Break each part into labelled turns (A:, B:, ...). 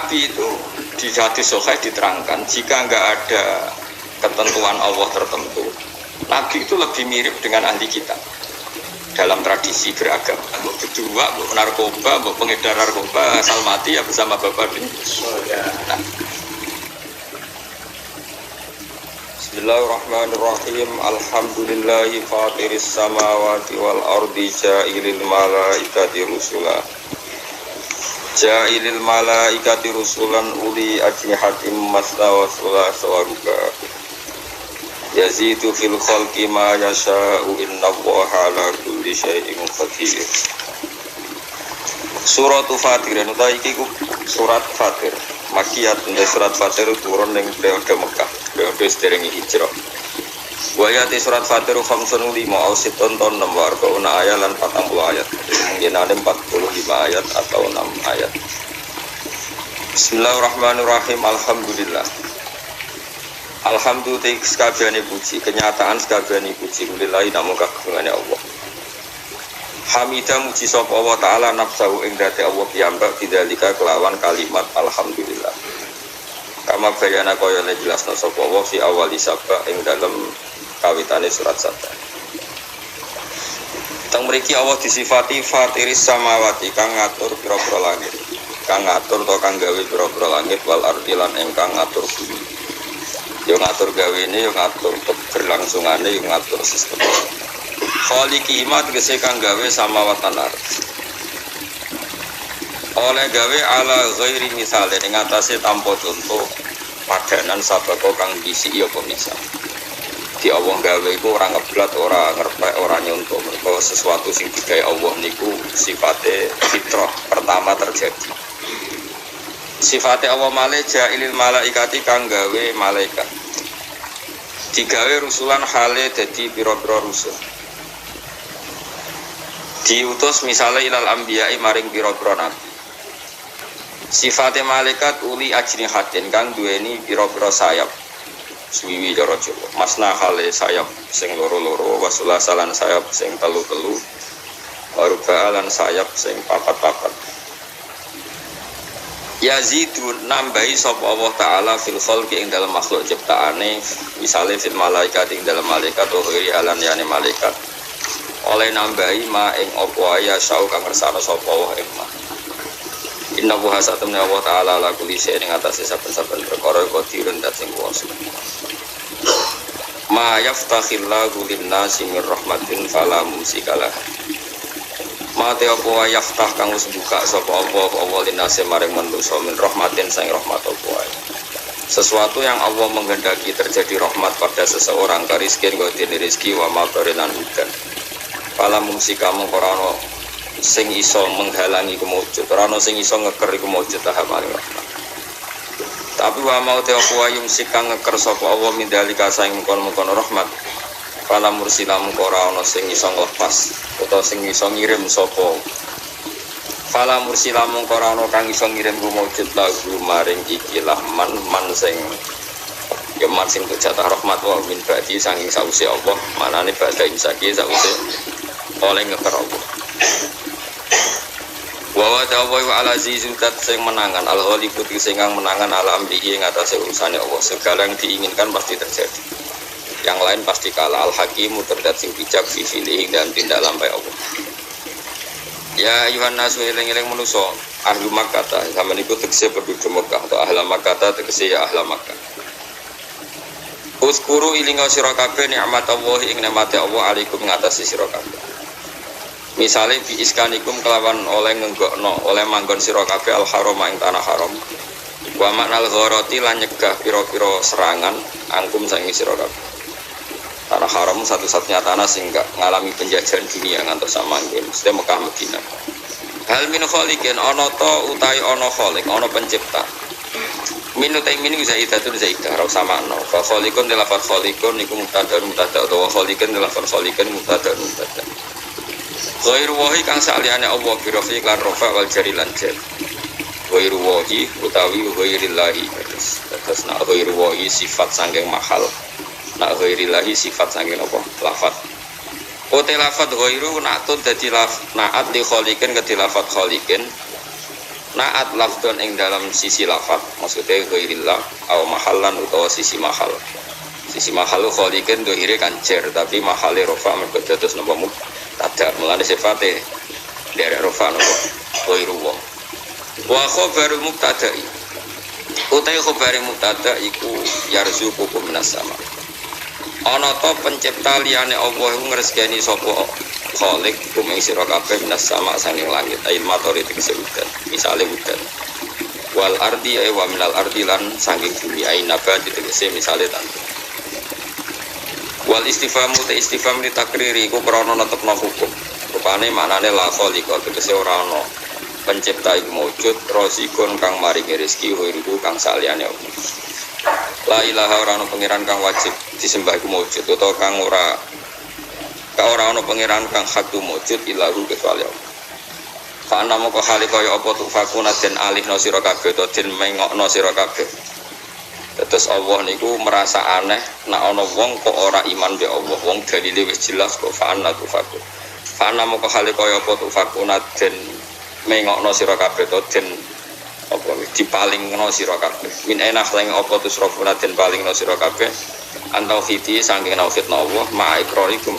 A: Nabi itu di hadis sahih diterangkan jika enggak ada ketentuan Allah tertentu, Nabi itu lebih mirip dengan ahli kita dalam tradisi beragama. Mbok berdua, mbok narkoba, mbok pengedar narkoba, asal mati ya bersama Bapak di surga. Bismillahirrahmanirrahim. Alhamdulillahi fatiris samawati wal ardi ja'ilil malaikati rusula. Ja'ilil malaikati rusulan uli ajnihatim masna wa sulasa wa ruba. Yazidu fil khalqi ma yasha'u innallaha ala kulli syai'in qadir. Surat Fatir, iki surat Fatir. Makiyat surat Fatir turun ning periode Mekah, periode sedereng hijrah. Wayate surat Fatir 55 ausitun ton 6 warqauna ayat lan 40 ayat. Yenane 45 ayat atau 6 ayat. Bismillahirrahmanirrahim. Alhamdulillah. Alhamdulillah sekabehane puji, kenyataan sekabehane puji lillahi namung kagungane Allah. Hamidah muji sapa Allah taala nafsu ing dadi Allah piyambak bidzalika kelawan kalimat alhamdulillah. Kama bayana kaya jelasna sapa Allah fi awali sabah ing dalem kawitane surat Sabah. Teng mriki Allah disifati fatiris samawati kang ngatur pira-pira langit. Kang ngatur to kang gawe pira-pira langit wal ardi lan ingkang ngatur bumi. Yo ngatur gawene yo ngatur keberlangsungane yo ngatur sistem. Khaliqi imat tegese kang gawe samawatan ardh. Oleh gawe ala ghairi misale ing atase tanpa contoh padanan sabako kang bisi ya pemisah. Di Allah gawe iku ora ngeblat, ora ngerpek, ora nyontoh. Mergo sesuatu sing digawe Allah niku sifate fitrah pertama terjadi. Sifate Allah malih ja'ilil malaikati kang gawe malaikat. Digawe rusulan hale dadi pira-pira rusul. Diutus misalnya ilal anbiya'i maring pira-pira nabi. Sifate malaikat uli ajnihatin kang duweni pira-pira sayap. Suwiwi cara Jawa. Masna hale sayap sing loro-loro, wasulasalan sayap sing telu-telu, waruba'alan sayap sing papat-papat. Yazidu nambahi sapa Allah taala fil khalqi ing dalam makhluk ciptaane, misale fil malaikat ing dalam malaikat uri alan yani malaikat. Oleh nambahi ma ing apa ya sau kang kersane sapa Allah ing ma. Inna wa hasatumna wa ta'ala la kulli syai'in ing atase saben-saben perkara qadirun dat sing kuwasa. Ma yaftakhillahu lin-nasi min rahmatin fala mumsikalah. Ma te apa yaftah kang wis buka sapa Allah lin-nasi maring manusa min rahmatin sang rahmat apa. Sesuatu yang Allah menghendaki terjadi rahmat pada seseorang kariskin godine rezeki wa maqarilan hudan. Fala mumsika mengkorano sing iso menghalangi kemujud, ora ana sing iso ngeker iku mujud tahamane rahmat. Tapi wa mau te apa yumsik kang ngeker sapa Allah mindalika saing mengkon-mengkon rahmat. Fala mursila ora ana sing iso nglepas utawa sing iso ngirim sapa. Fala mursila ora ana kang iso ngirim mujud lagu maring ikilah man sing ya man sing jatah rahmat wa min ba'di saking sause Allah, manane badha imsaki sause oleh ngeker Allah. Wa ta'awwa wa ala zizudat sing menangan al-ghalibu sing menangan ala amrihi ing atase urusane Allah. Segala yang diinginkan pasti terjadi. Yang lain pasti kalah. Al-hakimu terdat sing bijak fi filihi dan tindak lampai Allah. Ya ayuhan nasu eling-eling manusa ahli Makkah ta sampeyan iku tegese penduduk Makkah atau ahli Makkah ta tegese ya ahli Makkah. Uskuru ilinga sira kabeh nikmat Allah ing nikmate Allah alaikum ngatasi sira kabeh. Misale bi iskanikum kelawan oleh ngenggokno oleh manggon sira kabeh al haram ing tanah haram. Wa maknal gharati lan nyegah pira-pira serangan angkum saking sira kabeh. Tanah haram satu-satunya tanah sing gak ngalami penjajahan dunia ngantos samangkin mesti Mekah Madinah. Hal min khaliqin ana ta utahe ana khaliq ana pencipta. Minut min zaidatun zaidah ra samakna. Fa khaliqun lafal khaliqun niku mubtada utawa khaliqun lafal khaliqun mubtada. Ghairu wahi kang saliyane Allah bi rafi lan rafa wal jari lan jar. Ghairu wahi utawi ghairillahi terus nak ghairu wahi sifat saking mahal. Nak ghairillahi sifat saking apa? Lafat. Ote lafat ghairu naatun dadi naat li khaliqin ke lafat khaliqin. naat lafdon ing dalam sisi lafat maksudnya ghairillah au mahallan utawa sisi mahal kholikin dohire kan jer tapi mahale rofa mergo dados napa mubtada mulane sifate derek rofa napa ghairu wa khabaru mubtada'i utai khabari mubtada iku yarzuqukum minas sama ana ta pencipta liyane Allah iku ngresgeni sapa khalik kum ing sira kabeh minas sama saking langit ail matori tegese udan misale udan wal ardi ay wa minal ardi lan saking bumi ay nabat tegese misale tanah wal istifamu te istifham li takriri iku krana netepno hukum rupane maknane la khaliqa tegese ora ana pencipta iku maujud rozikun kang maringi rezeki wiruku kang saliyane Allah la ilaha ora ana pangeran kang wajib disembah iku maujud utawa kang ora ana pangeran kang hak maujud ilahu kecuali Allah fa ana moko khaliqa ya apa tufakuna den alihna sira kabeh to den mengokno sira kabeh. Terus Allah niku merasa aneh nek ana wong kok ora iman be Allah wong dalile wis jelas kok fa'anna tufakun fa'anna moko hale kaya apa tufakuna den mengokno sira kabeh to den apa dipalingno sira kabeh min enah sing apa tusrafuna den palingno sira kabeh antau khiti saking nauhidna Allah ma ikrarikum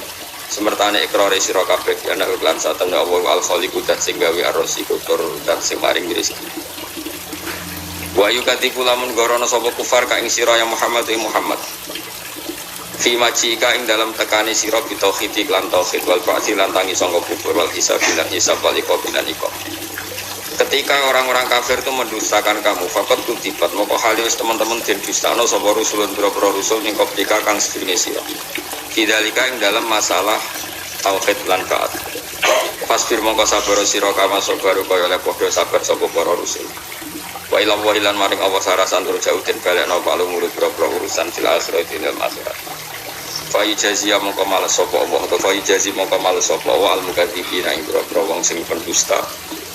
A: semertane ikrare sira kabeh ana lan satemene Allah al khaliqu dat sing gawe arsiku tur dat sing maring rezeki. Wa yukatibu lamun gorono sapa kufar ka ing sira ya Muhammad fi majika ing dalam tekani sira bi tauhid lan tauhid wal ba'ti lan tangi sangka kubur wal hisab lan hisab wal iqabilan iqab. Ketika orang-orang kafir itu mendustakan kamu faqat kutibat moko halis teman-teman den dustano sapa rusulun boro-boro rusul ning koptika kang sedurunge sira. Kidalika ing dalam masalah tauhid lan ba'at. Fasbir mongko sabar sira kama sabaru kaya le padha sabar sapa para rusul. Wa ila wahilan maring Allah sarasan tur jauh den balekno palu murid boro-boro urusan fil akhirati nil akhirat. Fa ijazia mongko males sapa Allah atau fa ijazi mongko males sapa wa al mukadzibina ing boro-boro wong sing pendusta.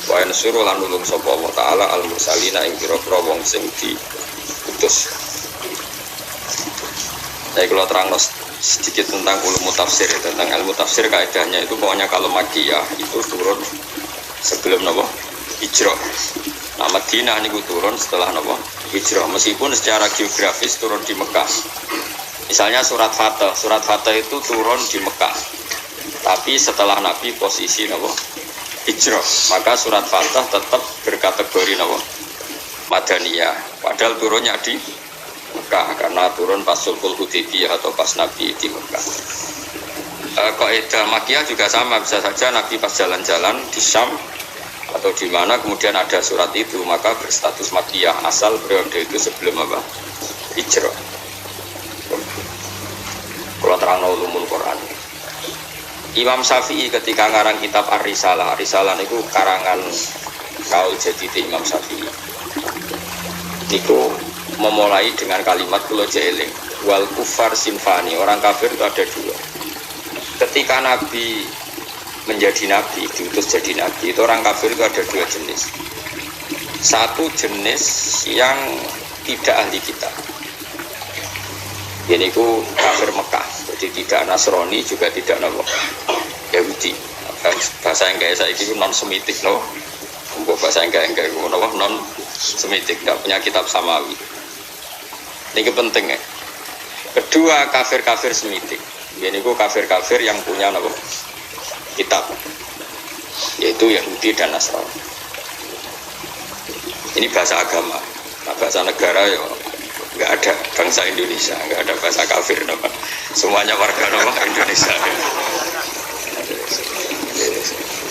A: Wa yansuru lan nulung sapa Allah taala al mursalina ing boro-boro wong sing diutus. Saya kalau terang sedikit tentang ilmu tafsir tentang ilmu tafsir kaidahnya itu pokoknya kalau Makkiyah itu turun sebelum Nabi hijrah. Nah, Madinah niku turun setelah Nabi hijrah meskipun secara geografis turun di Mekah. Misalnya surat Fatah itu turun di Mekah. Tapi setelah Nabi posisi Nabi hijrah, maka surat Fatah tetap berkategori Nabi Madaniyah. Padahal turunnya di Mekah karena turun pas Sulhul Hudaybiyah atau pas Nabi di Mekah. Kaidah Makkiyah juga sama, bisa saja Nabi pas jalan-jalan di Syam atau di mana kemudian ada surat itu maka berstatus Makkiyah asal periode itu sebelum apa? Hijrah. Kalau terang ulumul Quran. Imam Syafi'i ketika ngarang kitab Ar-Risalah itu karangan kaul jadid Imam Syafi'i. Itu memulai dengan kalimat kula jeeling wal kufar sinfani, orang kafir itu ada dua. Ketika Nabi menjadi Nabi, diutus jadi Nabi, itu orang kafir itu ada dua jenis. Satu jenis yang tidak ahli kitab, ini ku kafir Mekah, jadi tidak Nasrani juga tidak Yahudi. Bahasa yang kayak saya itu non semitik no, bahasa yang kayak non semitik, tidak punya kitab samawi. Ini penting ya. Kedua kafir-kafir semitik, ini ku kafir-kafir yang punya kitab, yaitu Yahudi dan Nasrani. Ini bahasa agama. Nah, bahasa negara ya nggak ada. Bangsa Indonesia nggak ada bahasa kafir, semuanya warga Indonesia.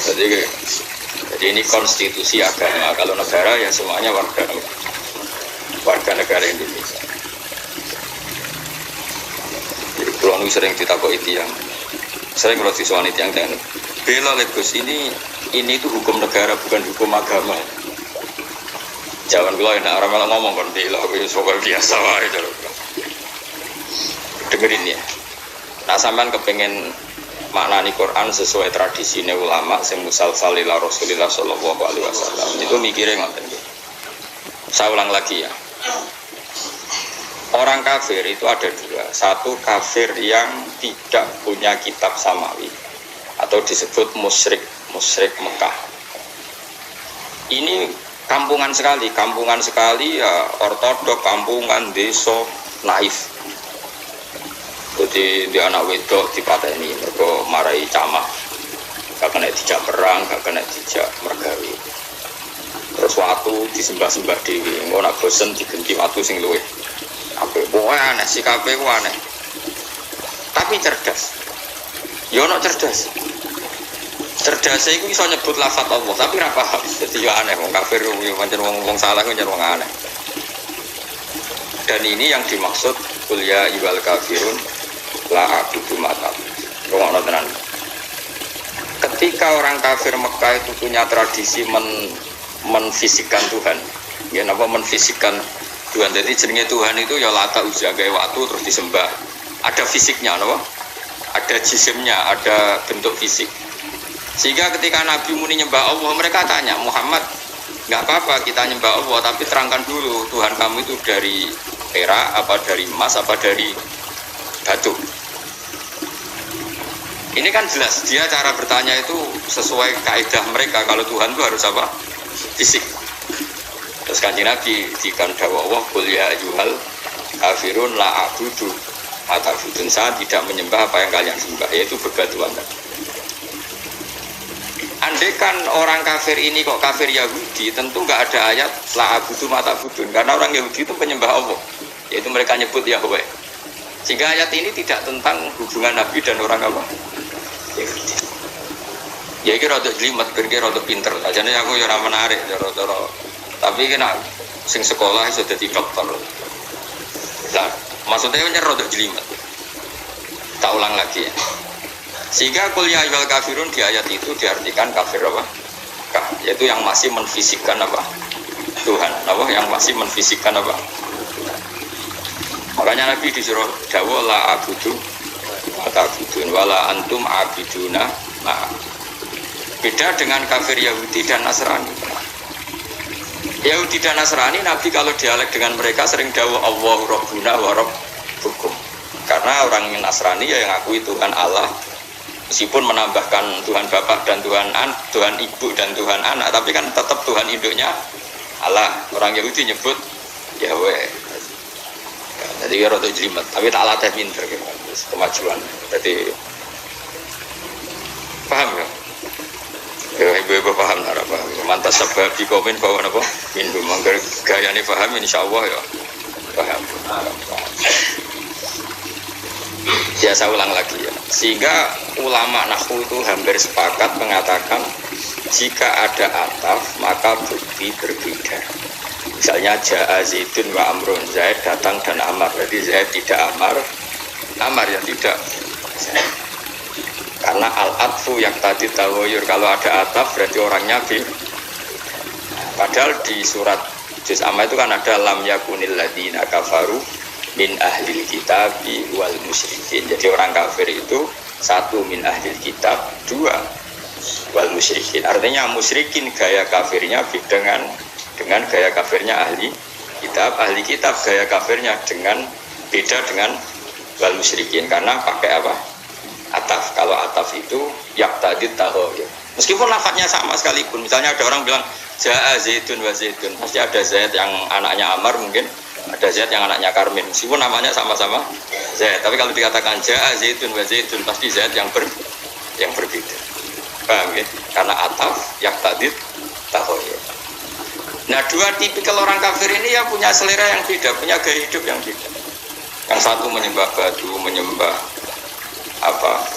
A: Jadi ini konstitusi agama. Kalau negara ya semuanya warga negara Indonesia. Jadi kalau sering ditakoki tiang, sering kalau disuani tiang bela Legos ini itu hukum negara bukan hukum agama. Jangan kalau enak orang malah ngomong kan bela itu soal biasa itu. Dengerin ya. Nah sampean kepengen maknani Quran sesuai tradisi ulama sing musalsal ila Rasulillah sallallahu alaihi wasallam. Itu mikirnya ngoten. Saya ulang lagi ya. Orang kafir itu ada dua. Satu kafir yang tidak punya kitab samawi atau disebut musyrik Mekah. Ini kampungan sekali ya ortodok, kampungan, desa, naif. Jadi di anak wedok dipateni mergo marai camah. Gak kena dijak perang, gak kena dijak mergawi. Terus watu disembah-sembah dhewe, engko nak bosen digenti watu sing luwih. Apik wae aneh sikape ku aneh. Tapi cerdas. Ya ono cerdas. Cerdasnya itu bisa nyebut lafaz Allah, tapi ora paham. Jadi ya aneh, wong kafir pancen wong salah pancen wong aneh. Dan ini yang dimaksud qul ya ayyuhal kafirun la a'budu ma ta'budun. Ngono tenan. Ketika orang kafir Mekah itu punya tradisi menfisikkan Tuhan. Ya napa menfisikkan Tuhan. Jadi jenenge Tuhan itu ya Lata Uzza gawe waktu terus disembah. Ada fisiknya napa? Ada jisimnya, ada bentuk fisik. Sehingga ketika Nabi muni nyembah Allah, mereka tanya, Muhammad, nggak apa-apa kita nyembah Allah, tapi terangkan dulu Tuhan kamu itu dari perak, apa dari emas, apa dari batu. Ini kan jelas, dia cara bertanya itu sesuai kaidah mereka, kalau Tuhan itu harus apa? Fisik. Terus Kanjeng Nabi dikan dawa Allah, qul ya ayyuhal kafirun la a'budu ma ta'budun, saya tidak menyembah apa yang kalian sembah, yaitu berbatuan. Andaikan orang kafir ini kok kafir Yahudi, tentu nggak ada ayat la a'budu ma ta'budun, karena orang Yahudi itu penyembah Allah, yaitu mereka nyebut Yahweh. Sehingga ayat ini tidak tentang hubungan Nabi dan orang apa? Yahudi. Ya ini rada jelimet, kira-kira rada pinter. Jadi aku ya menarik, cara. Tapi kena sing sekolah sudah jadi dokter. Nah, maksudnya ini rada jelimet. Tak ulang lagi ya. Sehingga qul ya ayyuhal kafirun di ayat itu diartikan kafir apa? Yaitu yang masih menfisikkan apa? Tuhan. Apa? Yang masih menfisikkan apa? Makanya Nabi disuruh dawa la a'budu wa ta'budun wala antum a'biduna ma. Beda dengan kafir Yahudi dan Nasrani. Yahudi dan Nasrani, Nabi kalau dialek dengan mereka sering dawa Allahu Rabbuna wa Rabbukum. Karena orang Nasrani ya yang akui Tuhan Allah, meskipun menambahkan Tuhan Bapak dan Tuhan Ibu dan Tuhan Anak, tapi kan tetap Tuhan induknya Allah. Orang Yahudi nyebut Yahweh. Jadi ya rada jelimet, tapi tak latih pinter gitu. Kemajuan. Jadi paham ya? Ya ibu-ibu paham tak paham. Mantas sebab di komen bahwa apa? Minum manggar gayane paham insyaallah ya. Paham. Ya saya ulang lagi ya. Sehingga ulama nahwu itu hampir sepakat mengatakan jika ada ataf maka bukti berbeda. Misalnya Ja'a Zaidun wa Amrun, Zaid datang dan Amar. Jadi Zaid tidak Amar, Amar yang tidak Zaid. Karena al-atfu yang tadi tawayur, kalau ada ataf berarti orangnya bi. Padahal di surat Juz Amma itu kan ada lam yakunil ladina kafaru min ahlil kitabi wal musyrikin. Jadi orang kafir itu satu min ahlil kitab, dua wal musyrikin. Artinya musyrikin gaya kafirnya dengan gaya kafirnya ahli kitab gaya kafirnya beda dengan wal musyrikin karena pakai apa? Ataf. Kalau ataf itu yaqtadid tahoyur. Meskipun lafadznya sama sekalipun. Misalnya ada orang bilang Ja'a Zaidun wa Zaidun, pasti ada Zaid yang anaknya Amar, mungkin ada Zaid yang anaknya Karmin. Meskipun namanya sama-sama Zaid, tapi kalau dikatakan Ja'a Zaidun wa Zaidun, pasti Zaid yang berbeda. Paham ya? Karena ataf yaqtadid tahoyur. Nah, dua tipikal orang kafir ini ya punya selera yang beda, punya gaya hidup yang beda. Yang satu menyembah batu, menyembah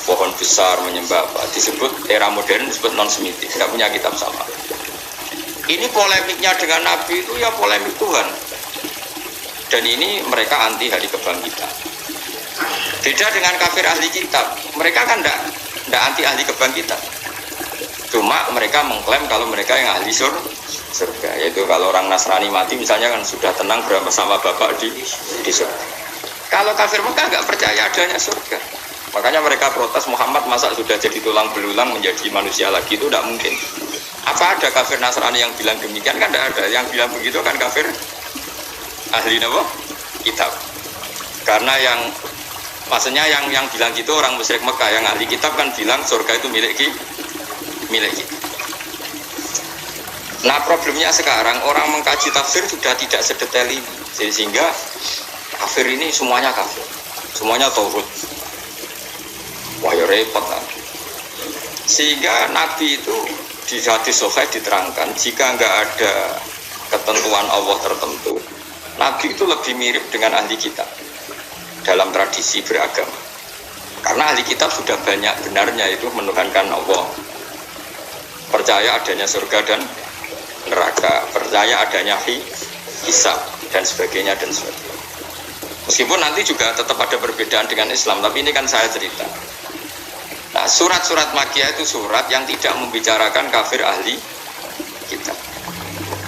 A: pohon besar, menyembah disebut era modern, disebut non-semitik, tidak punya kitab sama. Ini polemiknya dengan Nabi itu ya polemik Tuhan. Dan ini mereka anti hari kebangkitan. Beda dengan kafir ahli kitab, mereka kan tidak anti ahli kebangkitan. Cuma mereka mengklaim kalau mereka yang ahli surga, yaitu kalau orang Nasrani mati misalnya kan sudah tenang bersama Bapak di surga. Kalau kafir Mekah nggak percaya adanya surga. Makanya mereka protes, Muhammad masa sudah jadi tulang belulang menjadi manusia lagi, itu tidak mungkin. Apa ada kafir Nasrani yang bilang demikian? Kan tidak ada. Yang bilang begitu kan kafir ahli kitab. Karena maksudnya yang bilang gitu orang musyrik Mekah, yang ahli kitab kan bilang surga itu milik kita. Nah problemnya sekarang orang mengkaji tafsir sudah tidak sedetail ini, sehingga kafir ini semuanya kafir, semuanya tauhid. Wah ya repot kan. Sehingga Nabi itu di hadis sahih diterangkan jika enggak ada ketentuan Allah tertentu, Nabi itu lebih mirip dengan ahli kitab dalam tradisi beragama. Karena ahli kitab sudah banyak benarnya itu menuhankan Allah, percaya adanya surga dan neraka, percaya adanya hisab dan sebagainya dan sebagainya. Meskipun nanti juga tetap ada perbedaan dengan Islam, tapi ini kan saya cerita. Nah, surat-surat Makkiyah itu surat yang tidak membicarakan kafir ahli kitab,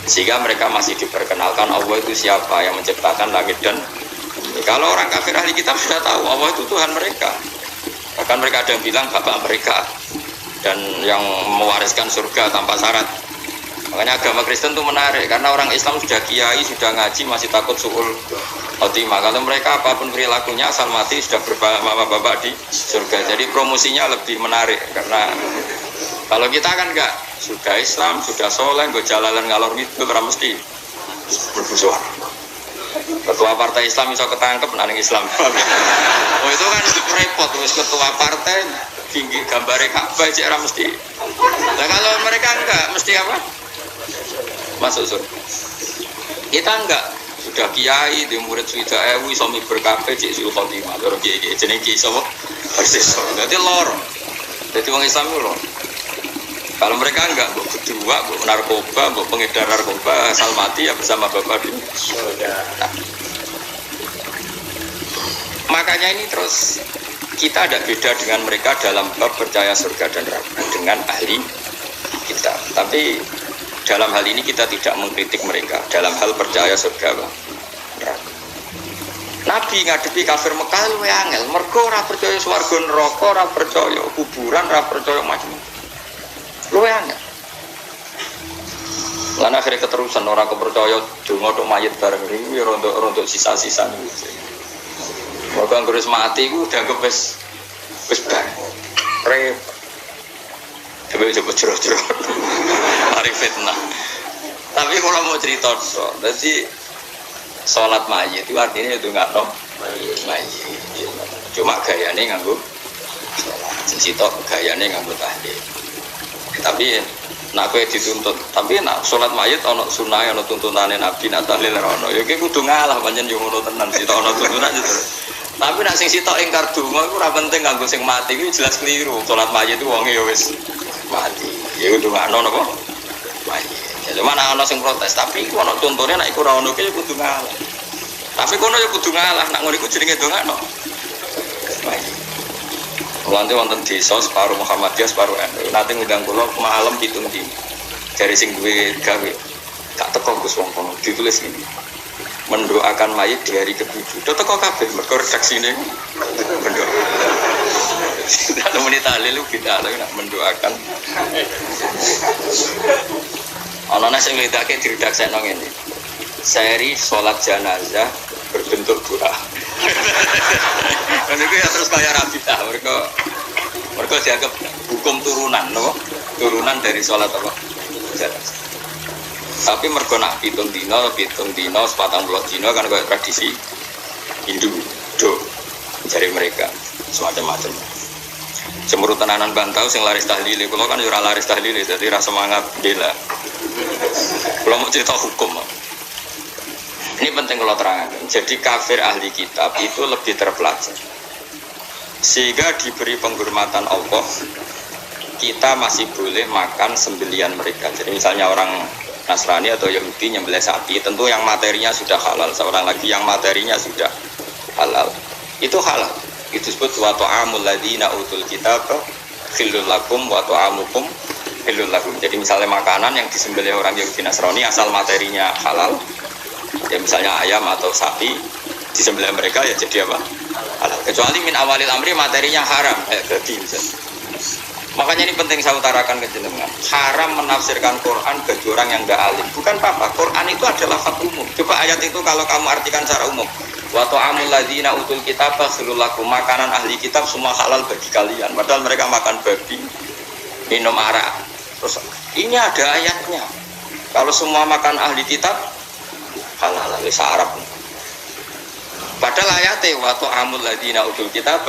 A: sehingga mereka masih diperkenalkan Allah itu siapa yang menciptakan langit dan bumi. Kalau orang kafir ahli kitab sudah tahu Allah itu Tuhan mereka, bahkan mereka ada yang bilang bapak mereka dan yang mewariskan surga tanpa syarat. Makanya agama Kristen itu menarik, karena orang Islam sudah kiai, sudah ngaji, masih takut su'ul khotimah. Kalau mereka apapun perilakunya asal mati sudah berbapak-bapak di surga. Jadi promosinya lebih menarik, karena kalau kita kan enggak, sudah Islam, sudah soleh, gue jalalan ngalor gitu, karena mesti berbusuhan. Ketua partai Islam bisa ketangkep nang Islam. Oh itu kan repot, terus ketua partai tinggi gambarnya Ka'bah cek mesti. Nah kalau mereka enggak, mesti apa? Masuk surga. Kita enggak, sudah kiai di murid sudah ewi suami berkafe cek suul khotimah loro kiai jenenge kiai sapa persis. Dadi loro. Dadi wong Islam loro. Kalau mereka enggak, mbok kedua, mbok narkoba, mbok pengedar narkoba, asal mati ya bersama bapak di surga. Nah, makanya ini terus kita ada beda dengan mereka dalam bab percaya surga dan neraka dengan ahli kita. Tapi dalam hal ini kita tidak mengkritik mereka dalam hal percaya surga dan neraka. Nabi ngadepi kafir Mekah luwih angel, mergo ora percaya swarga neraka, ora percaya kuburan, ora percaya macam-macam. Luwih angel. Lan akhirnya keterusan orang kepercaya donga tok mayit bareng iki rontok sisa-sisa niku. Mergo anggere mati iku dianggap wis bar. Coba jero-jero. Mari fitnah. Tapi kalau mau cerita jadi sholat mayit itu artinya itu nggak no mayit. Cuma gayane nganggo sholat. Sitok gayane nganggo tahlil. Tapi nak kowe dituntut, tapi nak sholat mayit ana sunah ana tuntunane Nabi nak tahlil ora ono. Ya iki kudu ngalah pancen yo ngono tenan sitok ana tuntunan itu. Tapi nak sing sitok ingkar donga iku ora penting kanggo sing mati iku jelas keliru. Sholat mayit itu wonge ya wis mati. Ya kudu ngono napa? Mayit. Ya mana ana sing protes, tapi iku ana contone nek iku ora ono ki kudu ngalah. Tapi kono ya kudu ngalah, nak ngono iku jenenge dongakno. Mayit. Nanti wonten desa separuh Muhammadiyah separuh NU. Nanti ngundang kula malam pitung dina. Dari sing duwe gawe. Gak teko Gus wong kono ditulis ini. Mendoakan mayit di hari ke-7. Do teko kabeh mergo redaksine mendoa. Tidak menit tahlil kita nak mendoakan. Ana nek sing ngledake diredaksekno ngene. Seri salat jenazah berbentuk doa. Dan itu ya terus kayak Rabi'ah, mereka dianggap hukum turunan, no? Turunan dari sholat apa? Jenazah. Tapi mereka nak pitung dino, sepatang puluh dino kan kayak tradisi Hindu, dari mereka semacam-macam. Cemburu tenanan bantau, sing laris tahlili, kalau kan jurah laris tahlili, jadi rasa semangat bela. Kalau mau cerita hukum. Ini penting kalau terangkan. Jadi kafir ahli kitab itu lebih terpelajar. Sehingga diberi penghormatan Allah, kita masih boleh makan sembelian mereka. Jadi misalnya orang Nasrani atau Yahudi nyembelih sapi, tentu yang materinya sudah halal. Seorang lagi yang materinya sudah halal, itu halal. Itu disebut wa ta'amul ladzina utul kitab khillul lakum wa ta'amukum khillul lakum. Jadi misalnya makanan yang disembelih orang Yahudi Nasrani asal materinya halal, ya misalnya ayam atau sapi disembelih mereka ya jadi apa? Halal. Kecuali min awalil amri materinya haram kayak daging misalnya. Makanya ini penting saya utarakan ke jenengan. Haram menafsirkan Quran bagi orang yang enggak alim. Bukan apa-apa. Quran itu adalah lafaz umum. Coba ayat itu kalau kamu artikan secara umum. Wa ta'amul ladzina utul kitab halal lakum. Makanan ahli kitab semua halal bagi kalian. Padahal mereka makan babi, minum arak. Terus ini ada ayatnya. Kalau semua makan ahli kitab halal bahasa Arab. Padahal ayatnya wa ta'amul ladina utul kitab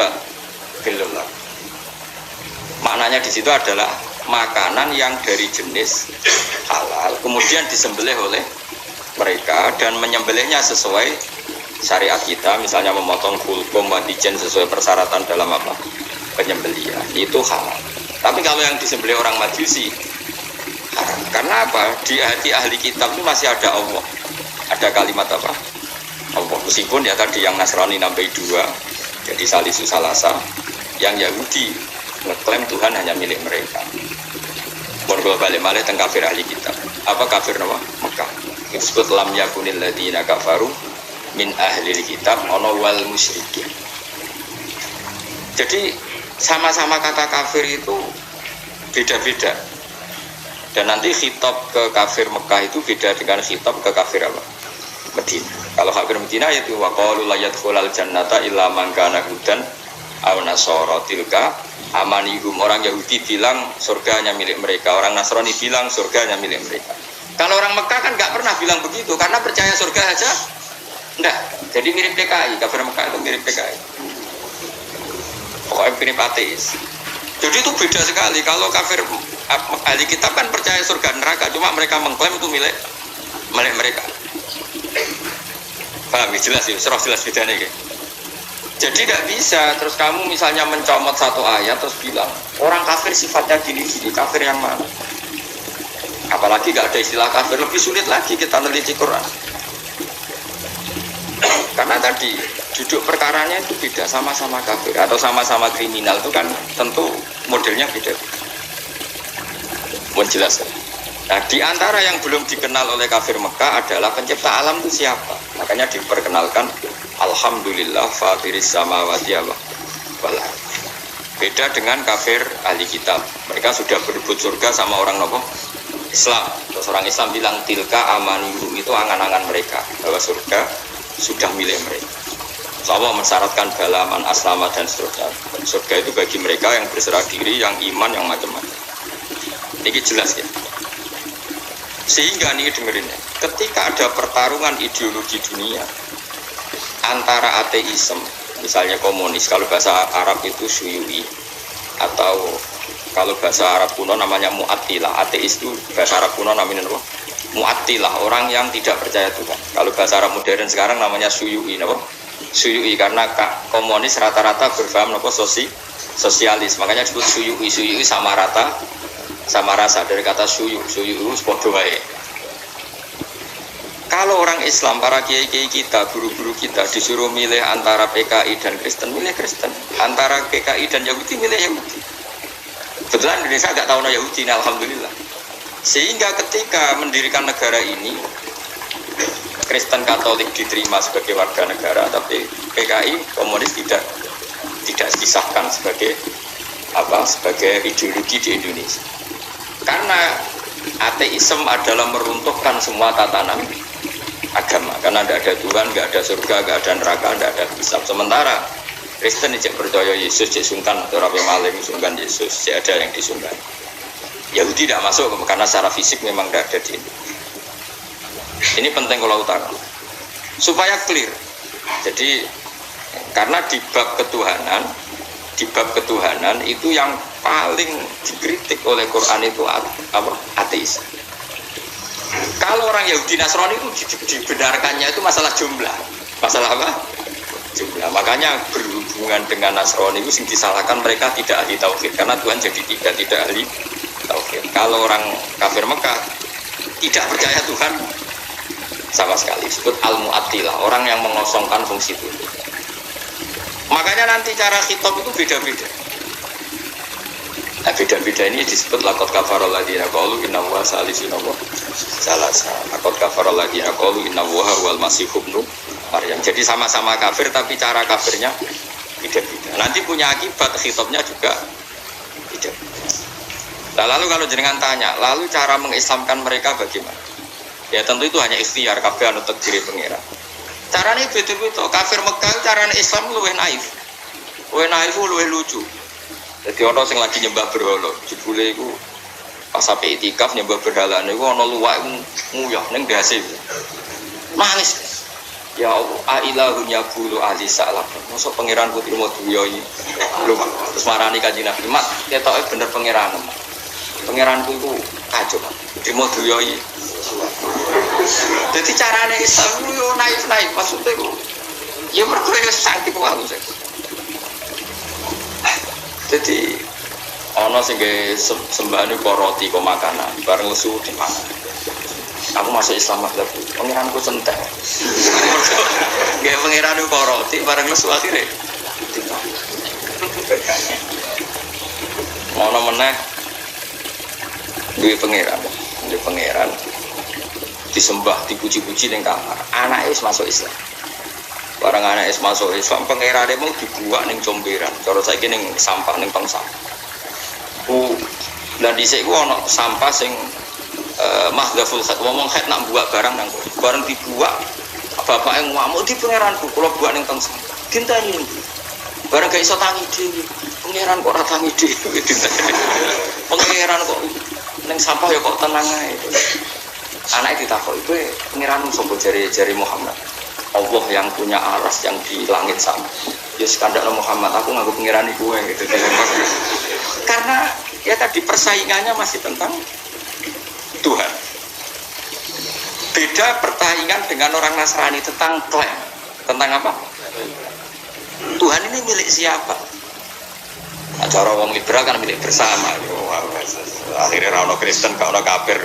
A: belum. Maknanya di situ adalah makanan yang dari jenis halal kemudian disembelih oleh mereka dan menyembelihnya sesuai syariat kita, misalnya memotong kulkum wadijen sesuai persyaratan dalam apa penyembelihan itu halal. Tapi kalau yang disembelih orang Majusi haram. Karena apa? Di hati ahli kitab itu masih ada Allah, ada kalimat apa Allah, meskipun ya tadi yang Nasrani nambah dua jadi salisu salasa, yang Yahudi ngeklaim Tuhan hanya milik mereka. Kalau balik malih teng kafir ahli kitab. Apa kafir nama? Mekah. Disebut lam yakunil ladina kafaru min ahli kitab ono wal musyrikin. Jadi sama-sama kata kafir itu beda-beda. Dan nanti khitab ke kafir Mekah itu beda dengan khitab ke kafir apa? Medina. Kalau kafir Medina itu waqalu la yadkhulal jannata illa man kana hudan aw nasara tilka amanihum. Orang Yahudi bilang surga hanya milik mereka, orang Nasrani bilang surga hanya milik mereka. Kalau orang Mekah kan nggak pernah bilang begitu karena percaya surga aja enggak. Jadi mirip PKI, kafir Mekah itu mirip PKI. Pokoknya mirip ateis. Jadi itu beda sekali. Kalau kafir ahli kitab kan percaya surga neraka, cuma mereka mengklaim itu milik mereka. Paham? Jelas ya, jelas bedanya kayak. Jadi tidak bisa terus kamu misalnya mencomot satu ayat terus bilang orang kafir sifatnya gini-gini, kafir yang mana? Apalagi nggak ada istilah kafir, lebih sulit lagi kita meneliti Quran. Karena tadi duduk perkaranya itu beda, sama-sama kafir atau sama-sama kriminal itu kan tentu modelnya beda. Mau jelas. Nah, di antara yang belum dikenal oleh kafir Mekah adalah pencipta alam itu siapa? Makanya diperkenalkan Alhamdulillah fatiris samawati wal ardh. Beda dengan kafir ahli kitab. Mereka sudah berebut surga sama orang nopo Islam. Terus orang Islam bilang tilka amanihu, itu angan-angan mereka bahwa surga sudah milik mereka. Allah mensyaratkan balaman aslama dan seterusnya. Surga itu bagi mereka yang berserah diri, yang iman, yang macam-macam. Ini jelas ya. Sehingga nih dengerin ya, ketika ada pertarungan ideologi dunia antara ateisme, misalnya komunis, kalau bahasa Arab itu Syuyu'i, atau kalau bahasa Arab kuno namanya Mu'attilah. Ateis itu bahasa Arab kuno namanya apa? Mu'attilah, orang yang tidak percaya Tuhan. Kalau bahasa Arab modern sekarang namanya Syuyu'i, apa? Syuyu'i, karena komunis rata-rata berpaham apa? Sosialis, makanya disebut Syuyu'i. Syuyu'i sama rata, sama rasa, dari kata Syuyu', Syuyu'u sepodo wae. Kalau orang Islam, para kiai-kiai kita, guru-guru kita disuruh milih antara PKI dan Kristen, milih Kristen. Antara PKI dan Yahudi, milih Yahudi. Kebetulan Indonesia nggak tahu Yahudi, alhamdulillah. Sehingga ketika mendirikan negara ini, Kristen Katolik diterima sebagai warga negara, tapi PKI komunis tidak disahkan sebagai sebagai ideologi di Indonesia. Karena ateisme adalah meruntuhkan semua tatanan agama, karena tidak ada Tuhan, nggak ada surga, nggak ada neraka, nggak ada hisab. Sementara Kristen cek percaya Yesus, cek sungkan atau rapi maling sungkan Yesus, cek ada yang disungkan. Yahudi tidak masuk karena secara fisik memang tidak ada di ini. Ini penting kalau utara supaya clear. Jadi karena di bab ketuhanan itu yang paling dikritik oleh Quran itu ateis. Kalau orang Yahudi Nasrani itu dibenarkannya itu masalah jumlah. Masalah apa? Jumlah. Makanya berhubungan dengan Nasrani itu yang disalahkan mereka tidak ahli tauhid, karena Tuhan jadi tidak ahli tauhid. Kalau orang kafir Mekah tidak percaya Tuhan sama sekali, disebut al-mu'attilah, orang yang mengosongkan fungsi Tuhan. Makanya nanti cara khitab itu beda-beda. Nah, beda-beda ini disebut laqad kafaral ladzina qalu inna Allaha salisun salasa. Laqad kafaral ladzina qalu inna Allaha wal masih ibnu Maryam. Jadi sama-sama kafir tapi cara kafirnya beda-beda. Nanti punya akibat khitabnya juga beda. Nah, lalu kalau jenengan tanya, lalu cara mengislamkan mereka bagaimana? Ya tentu itu hanya ikhtiar, kabeh anu takdir pengira. Caranya beda-beda. Kafir Mekah caranya Islam luwih naif. Luwih naif luwih lucu. Jadi orang yang lagi nyembah berhala, jebule iku Pas sampai itikaf nyembah berhala niku ana luwak nguyah ning ndase. Nangis. Ya Allah, ailahun yaqulu ahli salam. Mosok pangeran putri mau duyoi. Lho, terus marani Kanjeng Nabi, "Mat, ketoke bener pangeran." Pangeranku iku kacau. Putri mau duyoi. Jadi carane Islam yo naik-naik maksudnya ku. Ya mergo yo sakit wae. Jadi ana sing sembahane kok roti kok makanan, bareng lesu dipangan. Aku masuk Islam lagi, pengiranku sentek. Nggih pengiranku kok roti bareng lesu akhire dipangan. Ana meneh duwe pangeran disembah, dipuji-puji ning kamar. Anake wis masuk Islam. Barang anake wis masuk Islam, pangerane mau dibuak ning comberan. Cara saiki ning sampah ning tong sampah. Dan dhisik ku ana sampah sing mahdhaful khat. Ngomong khat nak buak barang nang bareng dibuak bapake ngamuk di pangeranku, kula buak ning tong sampah. Dinteni iki. Bareng gak iso tangi dhewe. Pangeran kok ora tangi dhewe dinteni. Pangeran kok ning sampah ya kok tenang ae. Anaknya ditakoki, kowe pengiranmu sapa jari Muhammad? Allah yang punya aras yang di langit sana. Ya sekandakno Muhammad, aku nganggo pengirani kowe gitu. Karena ya tadi persaingannya masih tentang Tuhan. Beda persaingan dengan orang Nasrani tentang klaim. Tentang apa? Tuhan ini milik siapa? Nah, cara wong liberal kan milik bersama. Akhirnya ra ono Kristen, gak ono kafir.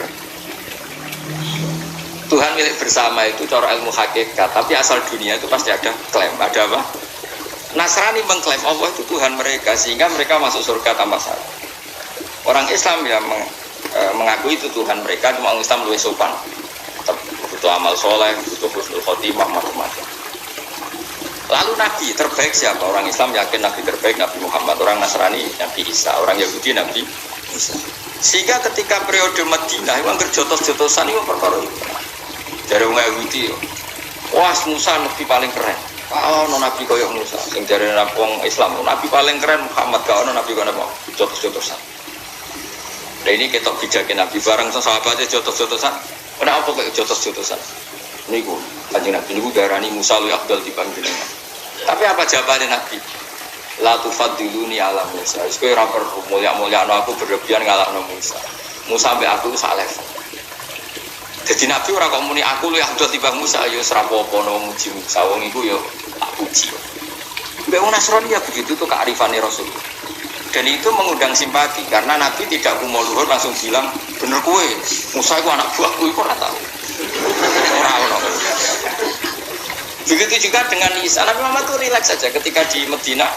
A: Tuhan milik bersama itu cara ilmu hakikat, tapi asal dunia itu pasti ada klaim, ada apa? Nasrani mengklaim Allah itu Tuhan mereka, sehingga mereka masuk surga tanpa syarat. Orang Islam yang mengakui itu Tuhan mereka, cuma orang Islam lebih sopan, butuh amal soleh, butuh husnul khotimah, macam-macam. Lalu Nabi terbaik siapa? Orang Islam yakin Nabi terbaik Nabi Muhammad, orang Nasrani Nabi Isa, orang Yahudi Nabi Isa. Sehingga ketika periode Madinah, yang kerjotos-jotosan itu perkara itu. Dari orang Yahudi, wah Musa Nabi paling keren. Oh, Nabi koyok Musa. Yang dari orang Islam, Nabi paling keren Muhammad. Kau Nabi kau apa? Jotos-jotosan. Nah ini ketok bijakin Nabi bareng sahabatnya jotos-jotosan. Kenapa kok jotos-jotosan? Ini gue, Kanjeng Nabi ini darani Musa lu Abdul dipanggil. Tapi apa jawabannya Nabi? La tufadiluni ala Musa. Sekolah rapor mulia-mulia aku berlebihan ngalahno Musa. Musa sampai aku salah. Jadi Nabi ora kok muni aku lu Abdul timbang Musa ya serapopo no muji Musa wong iku ya tak puji. Mbak Nasrani ya begitu tuh kearifane Rasul. Dan itu mengundang simpati karena Nabi tidak kumo luhur langsung bilang bener kowe Musa iku anak buahku iku ora tahu. Ora ono. Begitu juga dengan Isa. Nabi Muhammad itu rileks saja ketika di Madinah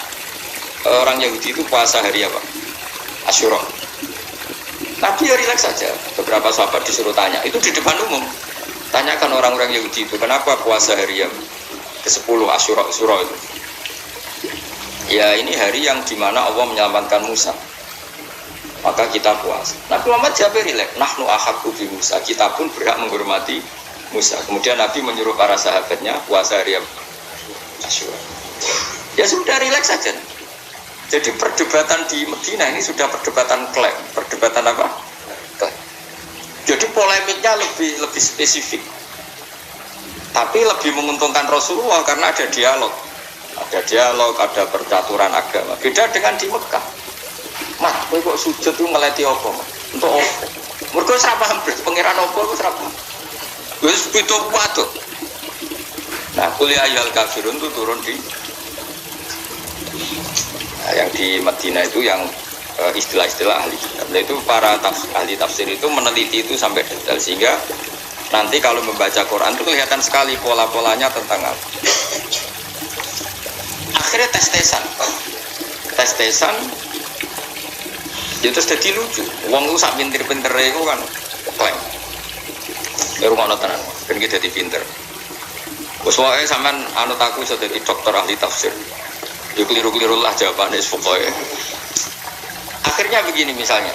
A: orang Yahudi itu puasa hari apa? Asyura. Nabi ya rileks saja. Beberapa sahabat disuruh tanya, itu di depan umum. Tanyakan orang-orang Yahudi itu, kenapa puasa hari yang ke-10 Asyura itu? Ya ini hari yang dimana Allah menyelamatkan Musa. Maka kita puasa. Nabi Muhammad jawab rileks. Nahnu ahaqqu bi Musa. Kita pun berhak menghormati Musa. Kemudian Nabi menyuruh para sahabatnya puasa hari yang Asyura. Ya sudah rileks saja. Jadi perdebatan di Madinah ini sudah perdebatan klaim, perdebatan apa? Klaim. Jadi polemiknya lebih spesifik, tapi lebih menguntungkan Rasulullah karena ada dialog, ada percaturan agama. Beda dengan di Mekah. Mah, kowe kok sujud itu ngeleti apa? Untuk apa? Mergo ora paham pangeran apa iku ora paham. Wis pitu waduh. Nah, kuliah ayyuhal kafirun itu turun di yang di Madinah itu yang istilah-istilah ahli kitab. Itu para ahli tafsir itu meneliti itu sampai detail sehingga nanti kalau membaca Quran itu kelihatan sekali pola-polanya tentang apa. Akhirnya tes-tesan itu terus jadi lucu. Wong itu sak pinter-pinter itu kan klaim. Ya rumah tenan, ben kita jadi pinter. Wes wae sampean anut aku iso dadi dokter ahli tafsir. Ya keliru-keliru lah jawabannya pokoknya. Akhirnya begini misalnya,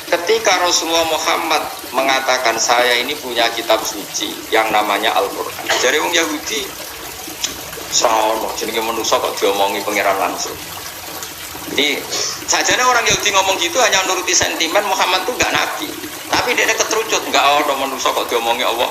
A: ketika Rasulullah Muhammad mengatakan saya ini punya kitab suci yang namanya Al-Quran. Jadi orang Yahudi, salah, jenenge manusia kok diomongi pangeran langsung. Jadi sajane orang Yahudi ngomong gitu hanya nuruti sentimen Muhammad tuh enggak nabi. Tapi dia keterucut enggak ada manusia kok diomongi Allah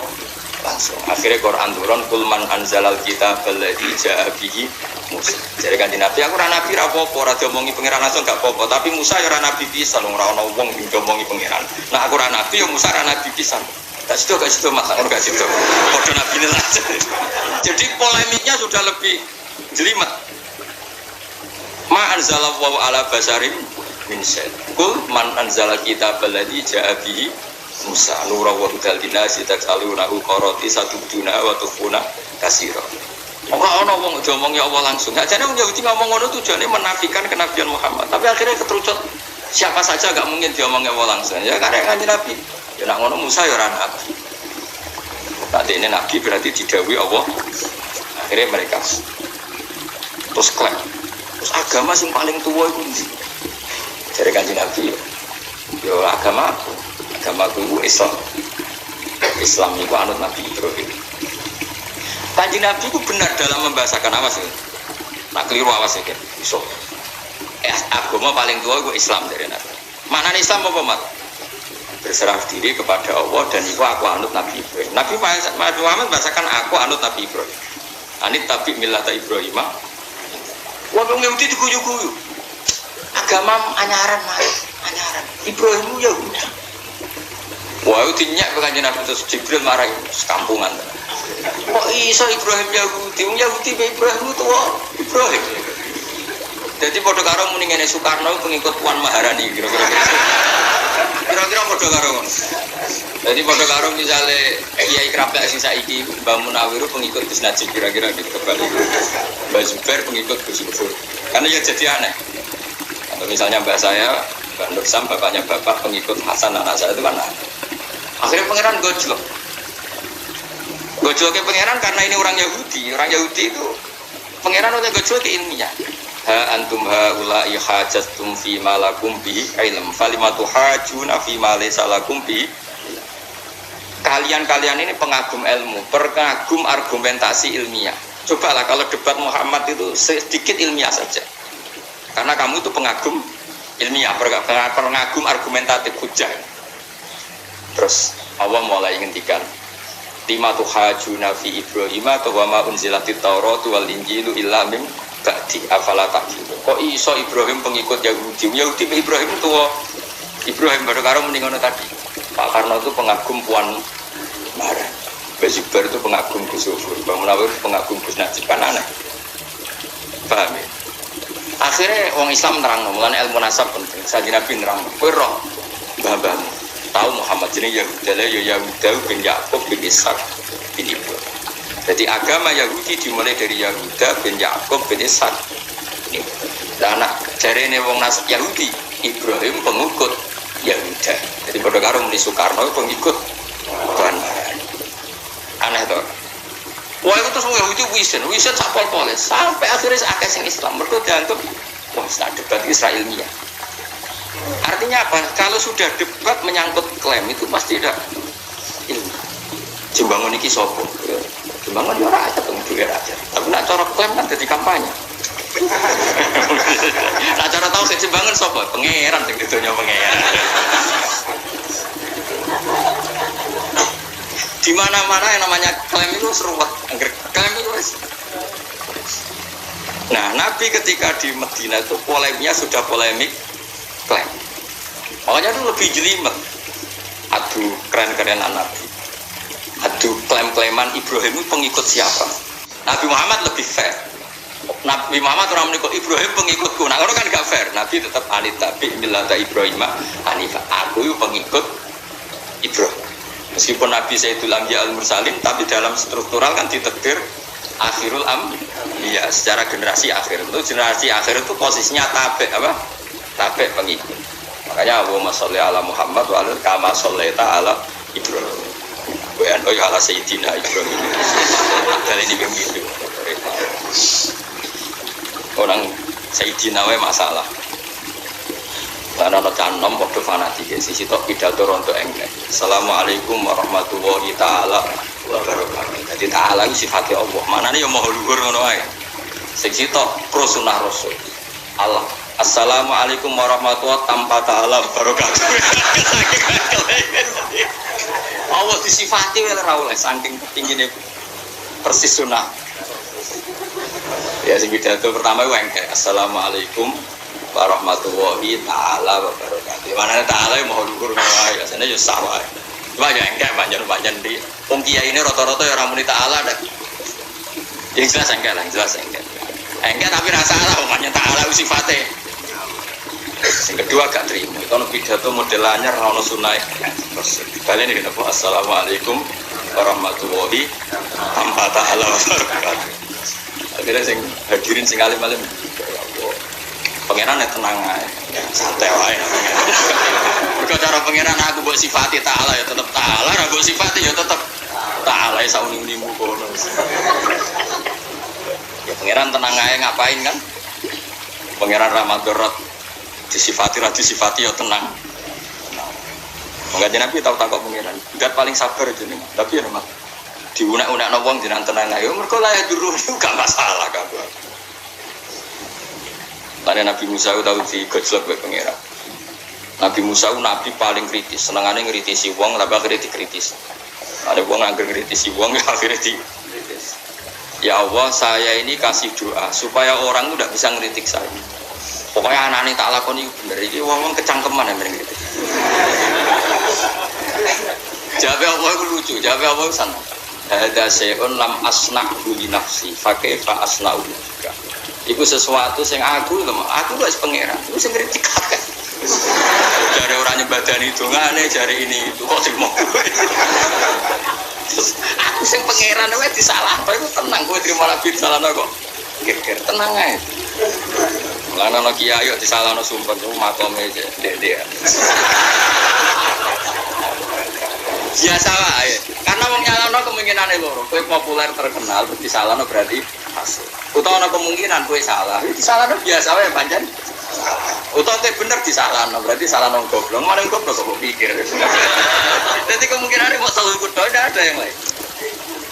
A: langsung. Akhirnya Quran turun kul man anzalal kitab alladzi jaa bihi Musa. Jadi kan Nabi aku ora nabi ra apa-apa, ora diomongi pangeran langsung enggak apa-apa, tapi Musa ya ora nabi pisan, ora ana wong diomongi pangeran. Nah aku ora nabi ya Musa ora nabi pisan. Gak situ mas, aku gak situ. Bodoh nabi ini aja. Jadi polemiknya sudah lebih jelimet. Ma anzalallahu ala basarim min syai'. Kul man anzala kitab alladzi jaa bihi Musa nura wa hudal linasi tasalunahu qarati satuduna wa tukhuna kasira. Ora ana wong diomongi Allah langsung. Gak jane wong Yahudi ngomong ngono tujuane menafikan kenabian Muhammad. Tapi akhirnya keterucut siapa saja gak mungkin diomongi Allah langsung. Ya karek kanjeng Nabi. Ya nak ngono Musa ya ora nabi. Nanti ini nabi berarti didhawuhi Allah. Akhirnya mereka terus klaim. Terus agama yang paling tua itu ndi? Jare kanjeng Nabi. Yo agama itu Islam. Islam itu anut Nabi Ibrahim. Kanjeng Nabi itu benar dalam membahasakan awas ya. Nak keliru awas ya. Iso. Agama paling tua itu Islam dari Nabi. Maknanya Islam apa mat? Berserah diri kepada Allah dan itu aku anut Nabi Ibrahim. Nabi Muhammad bahasakan aku anut Nabi Ibrahim. Anit tabi millata Ibrahim. Wong Yahudi diguyu-guyu. Agama anyaran mah, anyaran. Ibrahim Yahudi. Wah, itu dinyak kanjeng Nabi terus Jibril marah sekampungan. Kok iso Ibrahim Yahudi? Wong Yahudi be Ibrahim tuwa Ibrahim. Jadi padha karo muni ngene Soekarno pengikut Puan Maharani kira-kira. Kira-kira padha karo ngono. Jadi padha karo misale Kiai Krapek sing saiki Mbah Munawir pengikut Gus Najib kira-kira gitu kebalik. Mbah Zubair pengikut Gus Dur. Karena ya jadi aneh. Atau misalnya mbak saya, Mbak Nur Sam, bapaknya bapak pengikut Hasan anak saya itu kan aneh. Akhirnya pangeran gojlok. Gojloknya pangeran karena ini orang Yahudi. Orang Yahudi itu pangeran udah gojlok ke ilmiah. Ha antum haula'i hajjatum fi ma lakum bi ilm falimatu hajuna fi ma laysa lakum bi. Kalian-kalian ini pengagum ilmu, pengagum argumentasi ilmiah. Cobalah kalau debat Muhammad itu sedikit ilmiah saja. Karena kamu itu pengagum ilmiah, pengagum argumentatif hujah. Terus Allah mulai ngendikan lima tuhajuna fi Ibrahim wa ma unzilatit Taurat wal Injilu illa min ba'di afala ta'qilun. Kok iso Ibrahim pengikut Yahudi? Yahudi Ibrahim tua. Ibrahim baru karo mending ngono tadi. Pak Karno itu pengagum Puan Maharani. Mbah Zubair itu pengagum Gus Dur. Mbah Munawir pengagum Gus Najib. Kan aneh. Paham ya? Akhirnya orang Islam nerang, mulane ilmu nasab penting. Saji Nabi nerang. Kowe roh mbah-mbahmu tahu Muhammad jenenge Yahuda ya Yahuda bin Yakub bin Ishak bin Ibrahim. Jadi agama Yahudi dimulai dari Yahuda bin Yakub bin Ishak. Lah anak jarene wong nasab Yahudi, Ibrahim pengikut Yahuda. Jadi padha karo muni Soekarno pengikut Puan Maharani. Aneh to. Wah itu terus Yahudi wisen sapol-pol sampai akhirnya akeh sing Islam. Mergo dianggap wah sak debat Israilnya. Artinya apa? Kalau sudah debat menyangkut klaim itu pasti ada ilmu. Jembangun iki sapa? Jembangun ya ora aja pengen aja. Tapi nak cara klaim kan dadi kampanye. Nak cara tahu Jembangun sapa? Pangeran sing didonya pangeran. Di mana-mana yang namanya klaim itu seruat. Klaim itu wis. Nah, Nabi ketika di Madinah itu polemiknya sudah polemik klaim. Makanya itu lebih jelimet. Aduh, keren-kerenan Nabi. Aduh, klaim-klaiman Ibrahim itu pengikut siapa? Nabi Muhammad lebih fair. Nabi Muhammad orang mengikut Ibrahim pengikutku. Nah, orang kan gak fair. Nabi tetap anit tapi millata Ibrahim hanifah. Aku itu pengikut Ibrahim. Meskipun Nabi Sayyidul Anbiya al-Mursalin, tapi dalam struktural kan ditakdir akhirul ya secara generasi akhir. Itu generasi akhir itu posisinya tabe apa? Tabe pengikut. Makanya Allahumma sholli ala Muhammad wa ala kama shollaita ala Ibrahim. Wa ala sayyidina Ibrahim. Kali ini begitu. Orang sayyidina wae masalah. Karena ada canom waktu fanatik ya, sisi tok pidato rontok enggak. Assalamualaikum warahmatullahi taala wabarakatuh. Jadi taala itu sifatnya Allah. Mana nih yang mau luhur ngono ae. Sisi tok pro sunnah Rasul. Allah Assalamualaikum warahmatullahi tanpa ta'ala barakatuh. Allah disifati ora oleh saking tingginya persis sunnah. Ya sing pidato pertama ku engke Assalamualaikum warahmatullahi taala wabarakatuh. Mana taala mau luhur wae biasane yo sawah. Cuma yo engke panjen di wong kiai ini rata-rata ya ora muni taala dak. Ya jelas engke lah, jelas engke. Engke tapi rasa salah omane taala sifate. Yang kedua gak terima, itu pidato modelannya rano sunai. Terus kalian ini kenapa? Assalamualaikum warahmatullahi tanpa ta'ala wabarakatuh. Akhirnya sing hadirin sing alim-alim pengeran tenang aja, santai wae. Mergo cara pengeran aku mbok sifati ta'ala ya tetep ta'ala, ra mbok sifati ya tetep ta'ala ya sauni-unimu kono. Ya pengeran tenang aja ngapain kan? Pengeran Ramadan disifati ya tenang. Mengaji Nabi tahu takut pengiran. Enggak paling sabar aja nih. Tapi ya memang diunak-unak nawang jenang tenang ayo. Mereka lah ya dulu juga masalah kan. Tanya Nabi Musa tahu di gojlok be pengiran. Nabi Musa nabi paling kritis. Senangannya ngritisi wong, tapi akhirnya dikritis. Ada wong angger ngritisi wong akhirnya dikritis. Ya Allah, saya ini kasih doa supaya orang itu tidak bisa ngeritik saya. Pokoknya anak ini tak lakoni bener, ini ngomong kecangkeman ya mereka gitu. Jawab Allah itu lucu, jawab Allah itu sana. Hada se'un lam asna'hu li nafsi, fakaifa asna'hu juga. Itu sesuatu yang aku gak sepengeran, itu yang kritik kakek. Jari orang nyebadan itu, ngane jari ini itu, kok terima gue. Aku yang pengeran, gue disalah, itu tenang, gue terima lagi disalah kok. Kira-kira tenang aja. Lana no kiai yo disalahno sumpah itu makome dek. Biasa wae. Karena wong nyalano kemungkinane loro. Kowe populer terkenal terus disalahno berarti hasil. Utawa ana kemungkinan kowe salah. Disalahno biasa wae pancen. Utawa kowe bener disalahno berarti salahno goblok. Mana goblok kok pikir. Jadi kemungkinane mau salah kudu ada yang lain.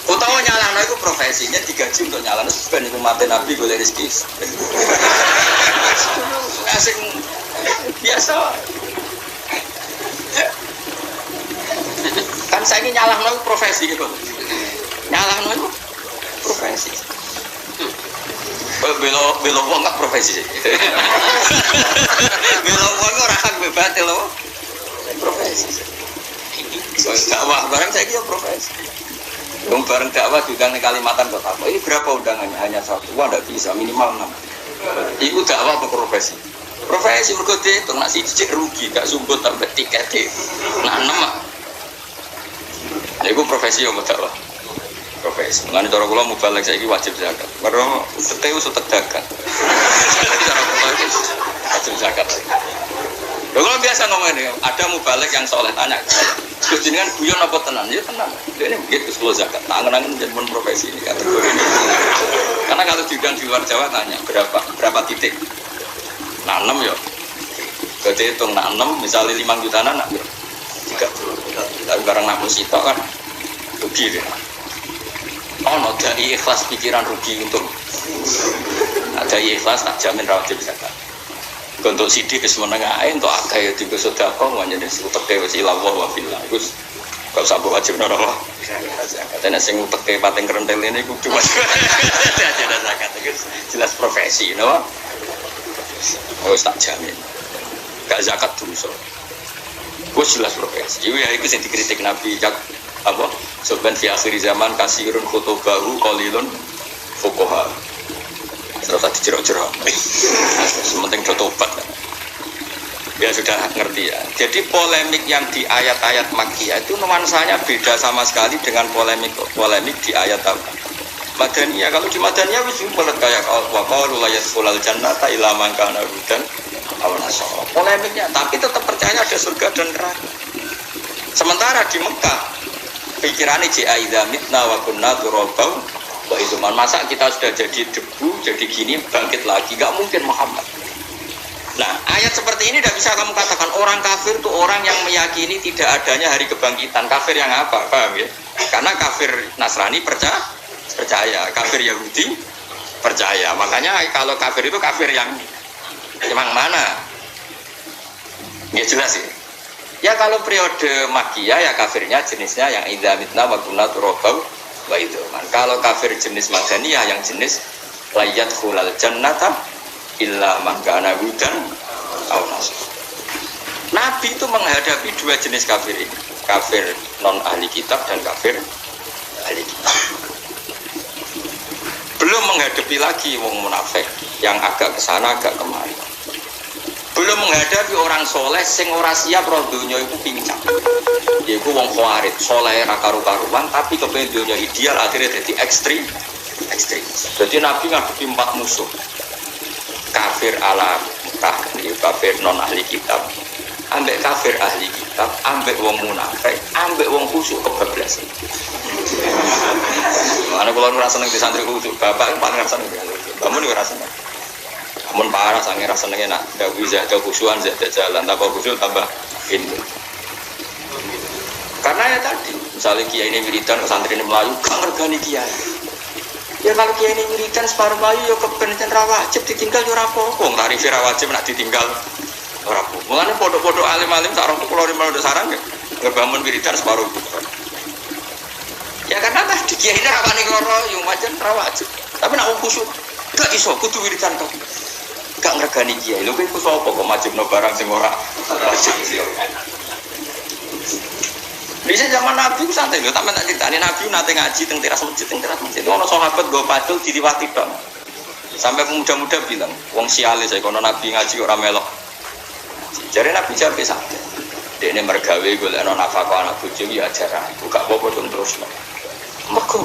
A: Utawa nyalano itu profesinya digaji untuk nyalano sebenarnya itu mati Nabi boleh rezeki. Asing biasa. Kan saya ini nyalano itu profesi gitu. Nyalano itu profesi. Belok wong gak profesi. Belok wong ora hak bebas lho. Profesi. Dakwah barang saya kira profesi. Dong bareng dakwah diundang di Kalimantan kota. Ini berapa undangannya? Hanya satu. Wah, tidak bisa minimal 6. Itu dakwah apa profesi? Profesi berkode itu nasi cicik rugi, gak sumbut sampai tiket deh. Nah 6. Itu profesi apa dakwah? Profesi. Mengenai cara kula mubalek saiki wajib zakat. Mergo utek utek dagang. Cara kula itu wajib zakat. Lho kalau biasa ngomong ini, ada mubalek yang soleh tanya. Terus jenengan guyon apa tenan? Ya tenan. Ini begitu sepuluh zakat. Angen-angen jadi profesi ini kategori ini. Karena kalau diundang di luar Jawa tanya berapa titik. Nah 6 ya. Berarti hitung nah 6 misalnya 5 juta anak ya. 30. Tapi barang nak musito kan rugi deh. Oh no, dari ikhlas pikiran rugi untung. Ada ikhlas tak jamin wajib zakat. Untuk sidik ke semenengah untuk agak ya tiga sodako menjadi utek dewa silawah wafilah Gus kau sabu wajib narawa katanya sing utek pating kerentel ini gue cuma jelas profesi no? Gus tak jamin gak zakat dulu so Gus jelas profesi itu yang dikritik Nabi apa soban fi akhir zaman kasirun khotobahu qalilun fuqaha terus tadi jerok-jerok sementing do tobat ya sudah ngerti ya. Jadi polemik yang di ayat-ayat Makkiyah itu nuansanya beda sama sekali dengan polemik di ayat Madaniyah. Kalau di Madaniyah wis simpel kayak wa qalu la yadkhulul jannata illa man kana hudan aw nasara. Polemiknya tapi tetap percaya ada surga dan neraka. Sementara di Mekah pikirannya ja'idza mitna wa kunna turabau wa izuman, masa kita sudah jadi debu, jadi gini, bangkit lagi, gak mungkin Muhammad. Nah, ayat seperti ini tidak bisa kamu katakan orang kafir itu orang yang meyakini tidak adanya hari kebangkitan. Kafir yang apa? Paham ya? Karena kafir Nasrani percaya, kafir Yahudi percaya. Makanya kalau kafir itu kafir yang Emang mana? Ya jelas sih. Ya kalau periode Makkiyah ya kafirnya jenisnya yang idza mitna wa kunna turabau wa itu. Kalau kafir jenis Madaniyah yang jenis layat khulal jannata illa man kana hudan aw nasr. Nabi itu menghadapi dua jenis kafir ini. Kafir non ahli kitab dan kafir ahli kitab. Belum menghadapi lagi wong munafik yang agak kesana agak kemari. Belum menghadapi orang soleh sing ora siap roh dunya iku pincang. Yaiku wong khawarit, soleh ra karu-karuan tapi kepengin dunya ideal akhirnya jadi ekstrim. Jadi Nabi ngadepi 4 musuh. Kafir ala Mekah, kafir non ahli kitab. Ambek kafir ahli kitab, ambek wong munafik, ambek wong khusyuk kebablasan. Ana kula ora seneng di santri khusyuk, bapak paling ora seneng. Kamu ora seneng. Mun parah sange rasa senenge nak dawi zat khusyuan zat jalan tambah khusyuk tambah ini. Karena ya tadi, misalnya kiai ini wiridan santri ini Melayu gak ngergani kiai. Ya kalau kiai ini wiridan separuh Melayu ya kebenaran ra wajib ditinggal yo ora apa-apa. Wong tarif ra wajib nak ditinggal ora apa. Mulane podho-podho alim-alim sak rong kula rimel sarang ngebangun wiridan separuh. Ya karena tadi kiai ini ra wani loro yo wajan ra wajib. Tapi nak wong khusyuk gak iso kudu wiridan to. Gak ngergani kiai, lho iku sapa kok majibno barang sing ora wajib. Bisa zaman Nabi ku santai lho, sampeyan tak critani Nabi nate ngaji teng teras masjid, ono sahabat go pacul diliwati tok. Sampai pemuda-muda bilang, wong siale saya kono Nabi ngaji ora melok. Jare Nabi jawab santai. Dekne mergawe golekno nafkah anak bojo ya ajaran, gak apa-apa terus.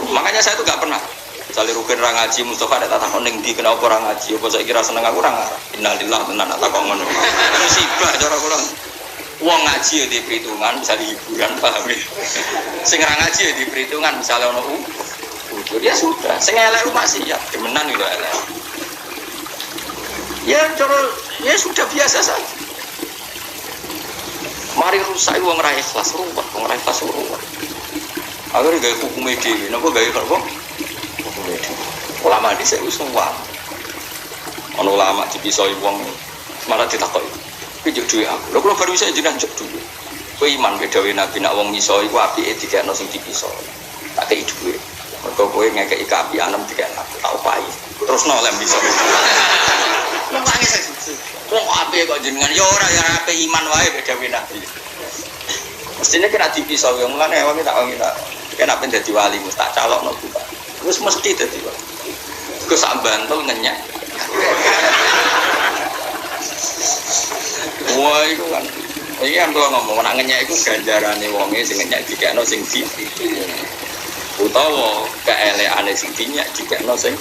A: Makanya saya tuh gak pernah misalnya Rukin orang ngaji, Mustafa ada takon ning ndi kenapa orang ngaji, apa saya kira seneng aku orang ngarah. Innalillah tenan tak takon ngono. Musibah cara kula. Wong ngaji ya di perhitungan bisa hiburan paham ya. Sing ora ngaji ya di perhitungan misalnya ono udur ya sudah. Sing elek maksiat, demenan itu elek. Ya cara ya sudah biasa saja. Mari rusak wong ra ikhlas ruwet, wong ra ikhlas ruwet. Akhirnya gaya hukum dhewe, napa gaya kok? Ulama di saya semua, ono ulama dipisoi wong malah ditakoki, "Pijuk duwe aku." Lha kula baru bisa jenengan juk duwe. Kowe iman ke dawuh Nabi nak wong misoi ku apike dikekno sing dipisoi. Tak kei duwe. Mergo kowe ngekeki kaapian dikekno aku tau pai. Terusno lem bisa. Wong nangis sih. Wong apike kok jenengan ya ora ya ape iman wae ke dawuh Nabi. Mestine kena dipisoi wong lan wong tak wong tak. Kena ben dadi wali mesti tak calokno ku. Wis mesti dadi wali. Ku sak Bantul ngenyak. Wah iku kan. Iki kan kula ngomong nek ngenyak iku ganjarane wonge sing ngenyak dikekno sing di. Utawa keelekane sing dinyak dikekno sing.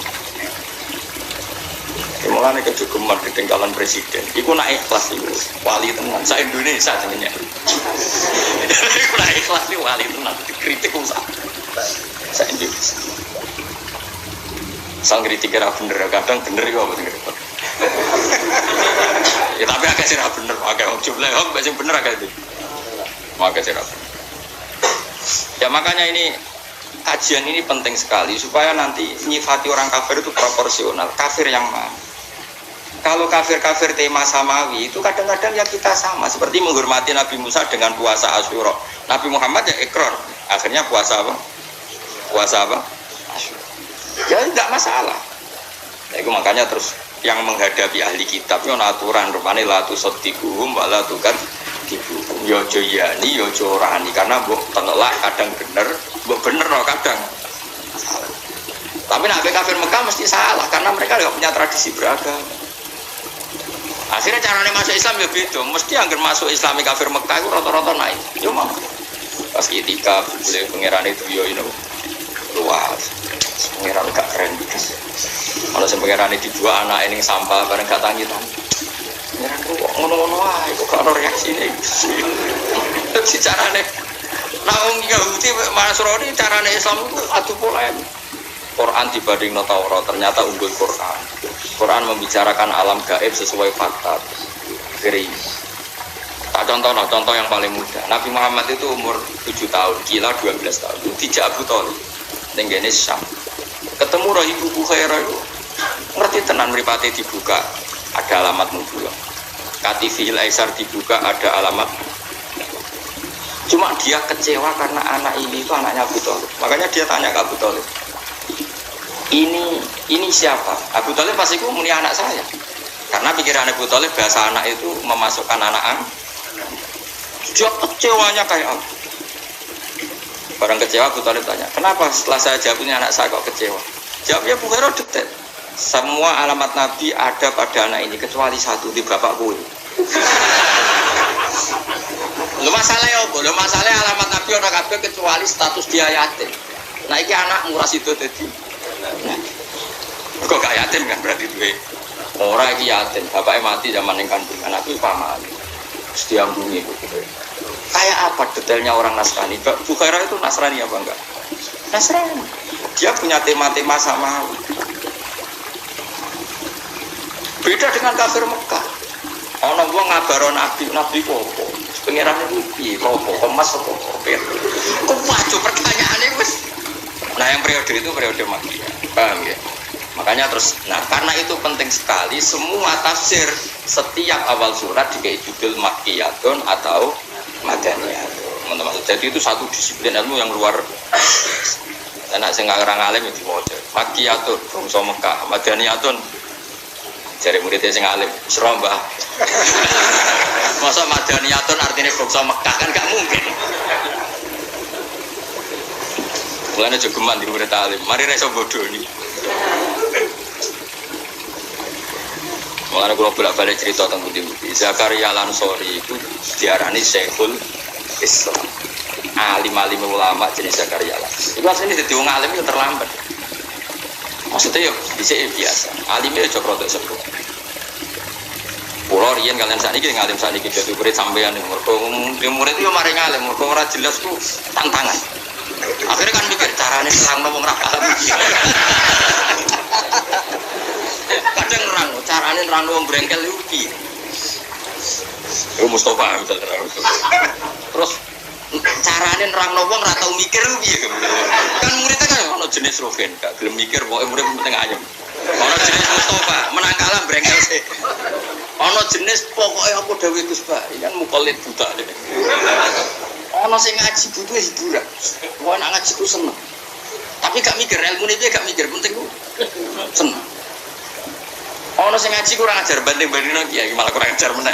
A: Mulane kejogeman ketinggalan presiden. Iku nak ikhlas iku wali tenan. Sak Indonesia jenenge. Iku nak ikhlas iki wali tenan. Dikritik wong sak Indonesia. Sang kritik kira bener, kadang bener juga apa bener. Ya tapi agak sih bener, agak jumlah agak sih bener agak itu. Agak sih bener. Ya makanya ini kajian ini penting sekali supaya nanti nyifati orang kafir itu proporsional. Kafir yang mana? Kalau kafir-kafir tema samawi itu kadang-kadang ya kita sama. Seperti menghormati Nabi Musa dengan puasa Asyura. Nabi Muhammad ya ikrar. Akhirnya puasa apa? Puasa apa? Asyura. Ya tidak masalah. Ya, itu makanya terus yang menghadapi ahli kitab itu aturan rupanya la tusaddiquhum wa la tukadzibuhum. Ya aja yani ya aja orani karena mbok telak kadang bener, mbok bener no kadang salah. Tapi nek kafir Mekah mesti salah karena mereka enggak punya tradisi beragama. Akhirnya caranya masuk Islam ya beda. Mesti anggar masuk Islam kafir Mekah itu rata-rata naik. Ya mah. Pas itikaf boleh pangeran itu yo ini luas. Pangeran gak keren gitu. Kalau pangeran itu dua anak ini sampah bareng gak tangi-tangi. Pangeran kok ngono-ngono wae kok gak ono reaksine. Jadi carane nah wong Yahudi Nasrani carane Islam itu adu polemik. Quran dibanding Taurat ternyata unggul Quran. Quran membicarakan alam gaib sesuai fakta. Kiri. Tak contoh yang paling mudah. Nabi Muhammad itu umur 7 tahun, gila 12 tahun. Dijak Abu Thalib ning kene Syam. Ketemu Rahib Bukhairah itu ngerti tenan mripate dibuka. ada alamat nubuwah. Katifil Aisar dibuka ada alamat. Cuma dia kecewa karena anak ini itu anaknya Abu Thalib. Makanya dia tanya ke Abu Thalib, ini siapa? Abu Thalib pasti muni anak saya. Karena pikiran Abu Thalib bahasa anak itu memasukkan anak. Dia kecewanya kayak apa? Orang kecewa Abu Thalib tanya, kenapa setelah saya jawab ini anak saya kok kecewa? Jawabnya Bukhari detail. Semua alamat Nabi ada pada anak ini kecuali satu, di bapakku. Lu masalahnya apa? Lu masalahnya alamat Nabi orang kabeh kecuali status dia yatim. Nah iki anak murah situ tadi. Kok gak yatim kan berarti duwe. Ora iki yatim, bapaknya mati zaman ning kandungan aku paman. Terus diambungi gitu. Kayak apa detailnya orang Nasrani? Bukhairah itu Nasrani apa enggak? Nasrani. Dia punya tema-tema sama. Beda dengan kafir Mekah. Ana wong ngabaro nabi kok. Pengiran itu piye? Kok emas kok kopir. Kok waduh pertanyaane wis. Nah, yang periode itu periode Makkiyah. Paham ya? Makanya terus, nah karena itu penting sekali semua tafsir setiap awal surat dikei judul Makkiyatun atau Madaniyatun. Teman-teman, jadi itu satu disiplin ilmu yang luar. Anak sing ngarang alim itu wae. Makkiyatun, bangsa Mekah, Madaniyatun. Jare muridnya sing alim, Serambah. Masa Madaniyatun artinya bangsa Mekah kan gak mungkin. Mulane jogeman di murid alim. Mari ra iso bodoni. Mulane kula bolak-balik cerita tentang Budi. Zakaria Al-Ansori itu diarani Syekhul Islam. Alim-alim ulama jenis Zakaria Al-Ansori. Itu asline dadi wong alim itu terlambat. Maksudnya ya dhisik biasa. Alime aja rodok sepuh. Pulau riyen kalian sakniki ngalim sakniki dadi murid sampean mergo murid yo mari ngalim mergo ora jelas ku tantangan. Akhirnya kan mikir carane nerangno wong ra paham. Kadang nerang carane nerangno wong brengkel iku piye? Yo Mustofa misalnya terus carane nerangno wong ra tau mikir piye. Kan muridnya kan ono jenis Rogen, gak gelem mikir pokoke murid penting ayem. Ono jenis Mustofa, menang kalah brengkel sih. Ono jenis pokoknya aku dawuh Gus Pak, kan mukallid buta deh. Ono sing ngaji butuh hiburan. Wah nak ngaji ku seneng. Tapi gak mikir ilmu ini gak mikir penting ku seneng. Ono sing ngaji kurang ajar banding-bandingno kiai malah kurang ajar meneh.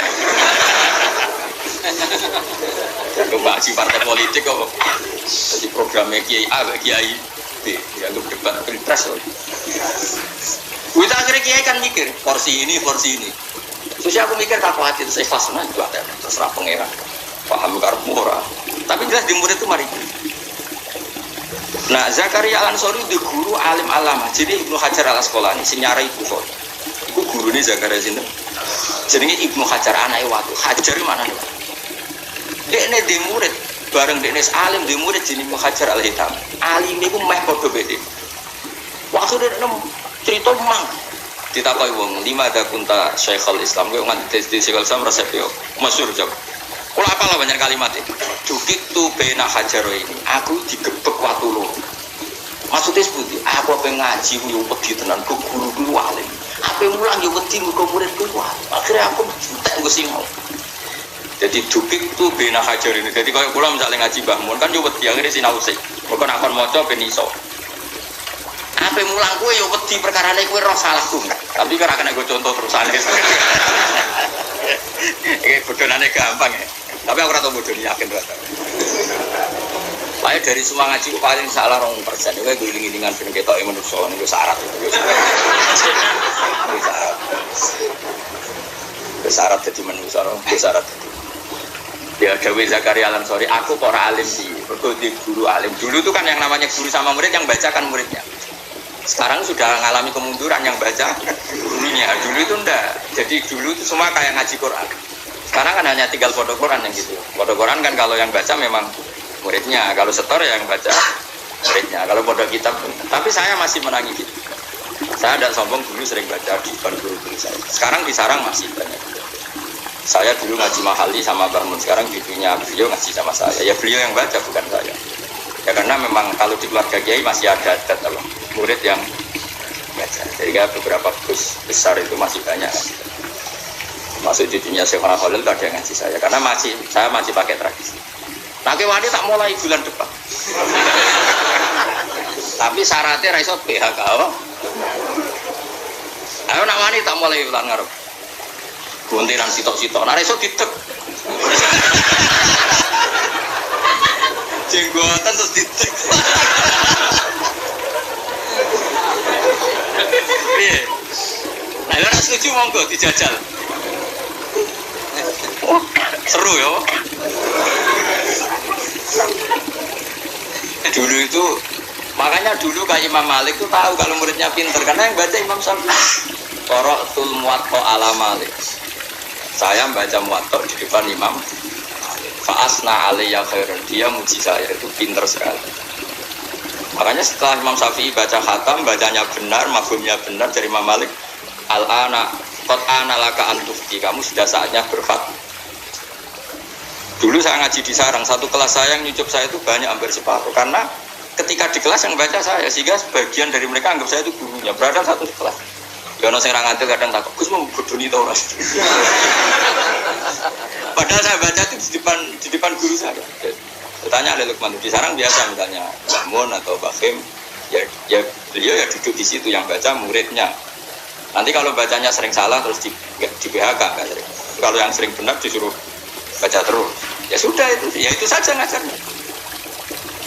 A: Kalau ngaji partai politik kok. Jadi programnya kiai A kiai B dianggap debat pilpres. Kita akhirnya kiai kan mikir porsi ini. Terus aku mikir tak khawatir saya ikhlas nah juga terserah pangeran. Paham karepmu ora. Tapi jelas di murid itu mari. Nah, Zakaria Al-Ansori itu guru alim alama. Jadi Ibnu Hajar Al-Asqalani sing nyarai Bukhari. Iku gurune Zakaria sinten? Jenenge Ibnu Hajar anake watu. Hajar mana nih? Dekne di murid bareng dekne alim di murid jenenge Ibnu Hajar Al-Hitam. Alim iku meh padha beda. Waktu dekne cerita mang ditakoki wong lima ada kunta Syekhul Islam kowe nganti di Syekhul Islam resep yo masyhur jawab. Kula apalah banyak kalimat itu. Dukit tu bena hajaro ini. Aku digebek watu loro. Maksudnya seperti aku pengen ngaji ku yo wedi tenan ku guru ku alim. Ape mulang yo wedi muga muridku kuat. Akhirnya aku entek nggo sinau. Jadi dukit tu bena hajar ini. Jadi kalau kula misalnya ngaji Mbah Mun kan yo wedi akhirnya sinau sik. Kok nek kon maca ben iso. Ape mulang kowe yo wedi perkarane kowe roh salahku. Tapi ora kena go contoh terusane. Iki bodonane gampang ya. Tapi aku ora tau bodoni yakin ora. Lae dari semua ngaji paling salah 2%. Kowe guling-gulingan ben ketoke menungso niku syarat. Syarat dadi menungso, syarat. Ya Dewi Zakaria Al-Ansori, aku kok ora alim sih. Mergo di guru alim. Dulu itu kan yang namanya guru sama murid yang baca kan muridnya. Sekarang sudah mengalami kemunduran yang baca gurunya. Dulu itu enggak. Jadi dulu itu semua kayak ngaji Quran. Sekarang kan hanya tinggal pondok Quran yang gitu. Pondok Quran kan kalau yang baca memang muridnya, kalau setor yang baca muridnya, kalau pondok kitab. Tapi saya masih menangi gitu. Saya tidak sombong dulu sering baca di depan guru-guru saya. Sekarang di sarang masih banyak. Saya dulu ngaji Mahali sama Mbah Mun. Sekarang bibinya beliau ngaji sama saya. Ya beliau yang baca bukan saya. Ya karena memang kalau di keluarga kiai masih ada murid yang baca. Jadi beberapa bus besar itu masih banyak. Masuk cucunya Syekh Khalil ada yang ngaji saya karena saya masih pakai tradisi. Nah, wani tak mulai bulan depan. Tapi syaratnya ra iso PHK. Ayo nak wani tak mulai bulan ngarep. Guntiran sitok-sitok, nah iso ditek. Jenggotan terus ditek. Piye? Nah, ora setuju monggo dijajal. Seru ya. Dulu itu makanya dulu kayak Imam Malik tuh tahu kalau muridnya pinter karena yang baca Imam Syafi'i. Qara'tul Muwatta ala Malik. Saya membaca Muwatta di depan Imam Malik. Fa asna alayya khairan. Dia muji saya itu pinter sekali. Makanya setelah Imam Syafi'i baca khatam, bacanya benar, mafhumnya benar dari Imam Malik, al-ana qad ana laka an tufti. Kamu sudah saatnya berfatwa. Dulu saya ngaji di sarang, satu kelas saya yang nyucup saya itu banyak, hampir separuh. Karena ketika di kelas yang baca saya, sehingga sebagian dari mereka anggap saya itu gurunya. Berada satu di kelas. Yono sing ra ngantuk kadang takut, Gus mau bodoni to ora? Padahal saya baca itu di depan guru saya. Bertanya oleh Lukman di sarang biasa misalnya Mun atau Bakhim, ya beliau ya duduk di situ yang baca muridnya. Nanti kalau bacanya sering salah terus di PHK kan. Kalau yang sering benar disuruh baca terus. Ya sudah itu saja ngajarnya.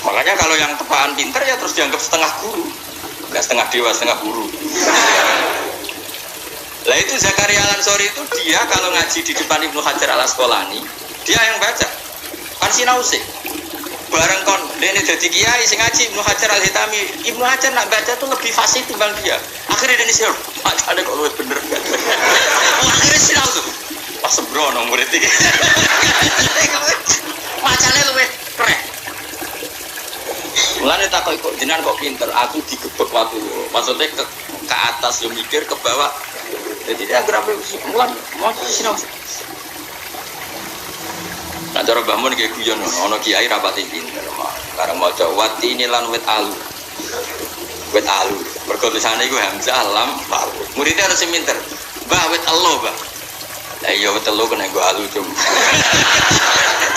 A: Makanya kalau yang tepaan pinter ya terus dianggap setengah guru, nggak setengah dewa, setengah guru. Lah itu Zakaria Al-Ansori itu dia kalau ngaji di depan Ibnu Hajar Al-Asqalani, dia yang baca. Kan sinau sih. Bareng kon dene dadi kiai sing ngaji Ibnu Hajar Al-Hitami, Ibnu Hajar nak baca tuh lebih fasih timbang dia. Akhirnya dene sih, macane kok luwih bener. Akhirnya sinau tuh. Pas sembrono murid iki. Macane luwih keren. Mulane takok kok jenengan kok pinter, aku digebek waktu. Maksudnya ke atas yo mikir, ke bawah. Jadi dia gerak mulan mau sinau. Nah cara Mbah Mun nggih guyon ono kiai rapati pinter. Karang maca wati ini lan wit alu. Wit alu. Mergo tulisane iku hamzah lam alu. Muridnya harus pinter. Mbah wit elo, Mbah. Lah iya wit elo kena go alu cum.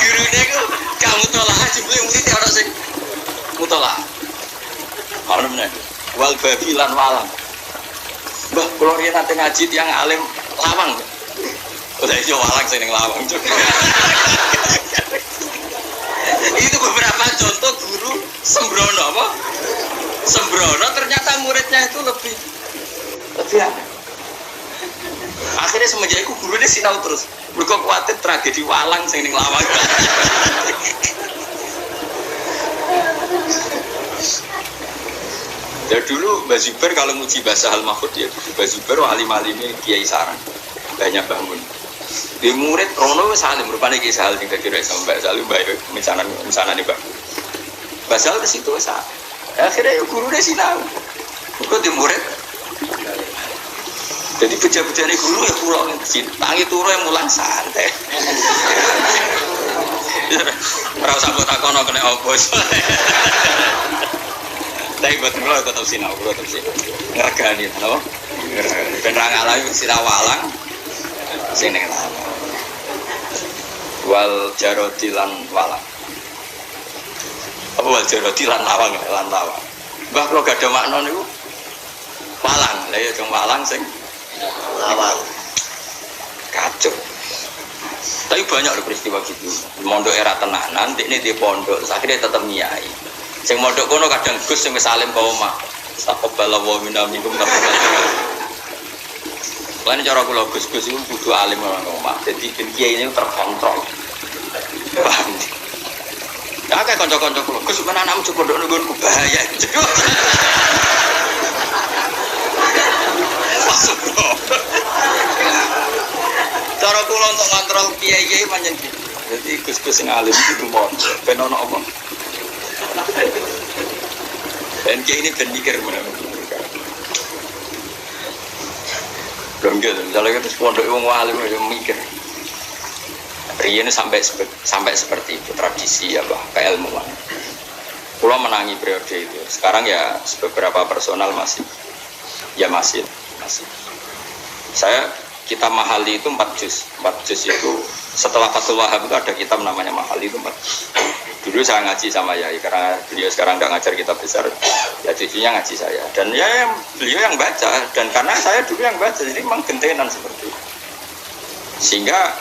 A: Gurune ku kamu tolak jebule murid ora sing mutolak. Ono meneh. Wal babilan walang. Mbah, kalau dia nanti ngaji tiang alim lawang. Udah itu walang sing lawang. Itu beberapa contoh guru sembrono apa? Sembrono ternyata muridnya itu lebih aneh. Akhirnya semenjak itu gurunya sinau terus. Mereka khawatir tragedi walang sing lawang. Ya dulu Mbak Zubair kalau muji bahasa Al-Mahfud ya Mbak Zubair alim-alimnya Kiai Sarang banyak bangun di murid Rono Salim rupanya Kiai Salim yang kira sama Mbak Salim baik misalnya nih Mbak Salim ke situ akhirnya ya gurunya sinau kok di murid jadi beja-beja ini guru ya pulau tangi turu yang mulang santai rasa buat aku kena opos tapi buat lo tetap sinau, lo tetap sinau. Ngergani, no? Penerang alam sinau walang, sini lah. Wal jarodilan walang. Apa wal jarodilan lawang, lan lawang. Bah kalau gak ada makna nih, walang, lah ya cuma walang sing lawang. Kacau. Tapi banyak loh peristiwa gitu. Mondok era tenanan, ini di pondok, akhirnya tetap nyai. Sing mondok kono kadang Gus sing salim ka omah. Taqabbala wa minna minkum taqabbal. Lan cara kula Gus-gus iku kudu alim nang omah. Dadi kiai ini terkontrol. Paham. Ya kayak kanca-kanca kula, Gus men anakmu coba ndok nggonku bahaya. Masuk. Cara kula untuk ngontrol kiai-kiai pancen gitu. Dadi Gus-gus sing alim itu mondok. Ben ono apa? Dan kayak ini ben mikir benar-benar. Belum gitu, misalnya kita pondok wong alim mikir. Riyen sampai seperti itu tradisi ya bah keilmuan. Pulau menangi periode itu. Sekarang ya beberapa personal masih. Saya Kitab Mahali itu 4 juz. 4 juz itu setelah Fathul Wahhab itu ada kitab namanya Mahali itu 4 juz. Dulu saya ngaji sama Yai karena beliau sekarang nggak ngajar kitab besar, ya cucunya ngaji saya dan ya beliau yang baca dan karena saya dulu yang baca jadi memang gentenan seperti itu. Sehingga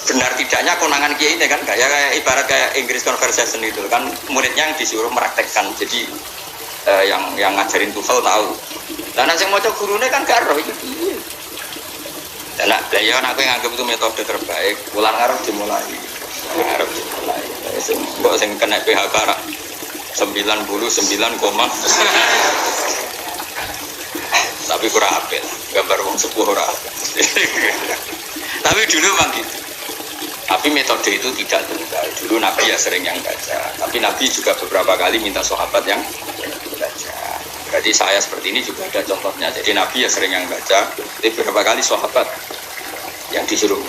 A: benar tidaknya konangan kiai ini kan kayak ibarat kayak English conversation itu kan muridnya yang disuruh meraktekkan jadi yang ngajarin TOEFL tahu. Dan yang mau coba gurunya kan gak roh itu. Dan beliau anakku yang anggap itu metode terbaik. Bulan ngarep dimulai. Ngarep dimulai. Mbok sing kena PHK ra 99, tapi kurang apel. Gambar wong sepuh ora. Tapi dulu memang gitu. Tapi metode itu tidak tunggal. Dulu Nabi ya sering yang baca. Tapi Nabi juga beberapa kali minta sahabat yang baca. Jadi saya seperti ini juga ada contohnya. Jadi Nabi ya sering yang baca. Tapi beberapa kali sahabat yang disuruh.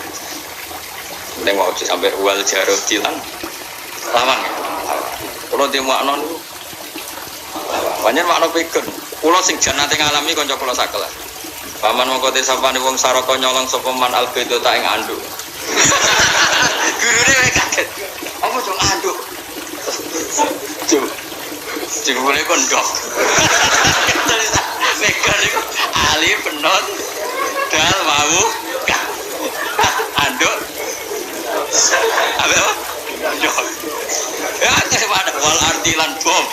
A: Ini mau sampai wal jarod jilan. Lawang ya. Kalau dia makna itu, banyak makna pegon. Kalau sing janate ngalami kanca kula sakelas. Paman mongko te sapane wong saraka nyolong sapa man albedo tak ing anduk. Gurune wae kaget. Apa jong anduk? Cuk boleh kondok. Pegon iku ali penot dal mau anduk. Apa? Anduk. Ya, ada wal artilan bom.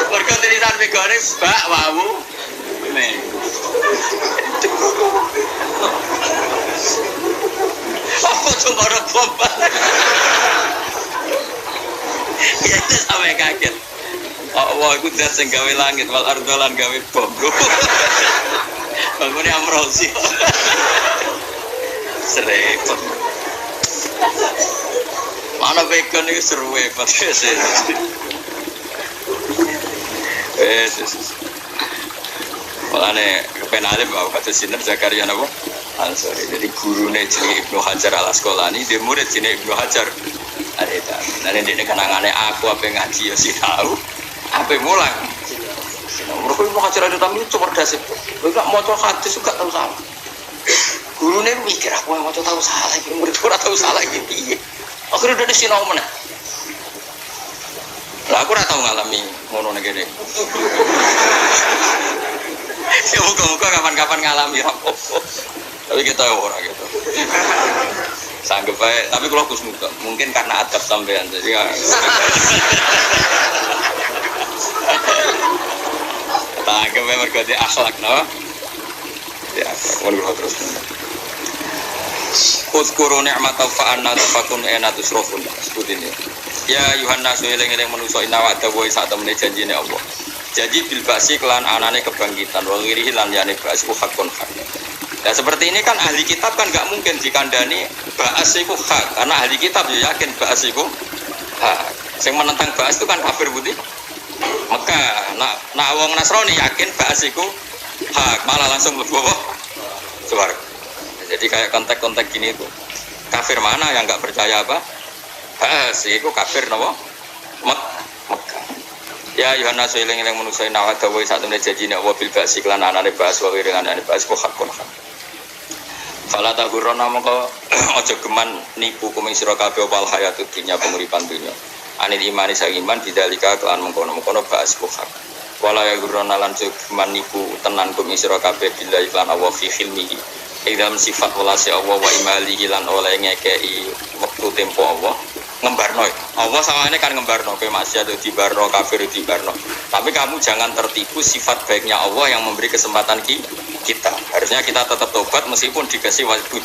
A: Mergo tulisan megane bak wawu. Nih. Apa cuma bom? Ya itu sampai kaget. Allah itu zat sing gawe langit wal ardolan gawe bom. Bangunnya amrosi. Serempet. Mana vegan itu seru hebat sih. Makanya kepenalnya bawa kata sinar Zakaria nabo Ansori. Jadi gurunya jenis Ibnu Hajar al Asqalani, dia murid jenis Ibnu Hajar. Ada itu. Nanti dia kenangannya aku apa ngaji ya sih tahu. Apa mulang? Mereka Ibnu Hajar ada tamu cerdas itu. Mereka mau coba hadis juga tahu salah. Gurunya mikir aku yang mau tahu salah, murid kurang tahu salah gitu. Akhirnya udah disinau mana? Lah aku ora tau ngalami ngono ngene. Ya muga-muga kapan-kapan ngalami apa-apa. Tapi kita ora gitu. Sanggup bae, tapi kalau Gus muga, mungkin karena adab sampean jadi enggak. Tanggap bae mergo di akhlak no. Ya, ngono terus. Uzkuru ni'mata fa'anna tafakun enatus rofun. Sebut ini. Ya Yuhanna sueling-eling manusa inna wa'da wa isa temene janjine Allah. Jadi bil ba'si kelan anane kebangkitan wal ghirihi lan yane ba'si hakun hak. Nah seperti ini kan ahli kitab kan enggak mungkin dikandani ba'as iku hak karena ahli kitab ya yakin ba'as iku hak. Sing menentang ba'as itu kan kafir putih. Maka nak wong Nasrani yakin ba'as iku hak malah langsung mlebu swarga. Jadi kayak kontak-kontak gini itu kafir mana yang nggak percaya apa? Itu kafir nopo? Mekah. Ya Yohanes eling-eling manusa nawa dawuh sak temene janjine Allah bil ba'si lan anane ba'as wa wirinane ba'as ku hakun hak. Fala tagurrona mongko aja geman nipu kuming sira kabeh wal hayatud dunya penguripan dunya. Anil imani sang iman bidalika kelan mengkono-mengkono ba'as ku hak. Wala ya gurrona lan geman nipu tenan kuming sira kabeh billahi lan Allah fi khilmihi. Dalam sifat walasi Allah wa imalihi lan oleh ngekei waktu tempo Allah ngembarno. Allah sama ini kan ngembarno ke maksiat di barno kafir di barno. Tapi kamu jangan tertipu sifat baiknya Allah yang memberi kesempatan kita. Harusnya kita tetap tobat meskipun dikasih waktu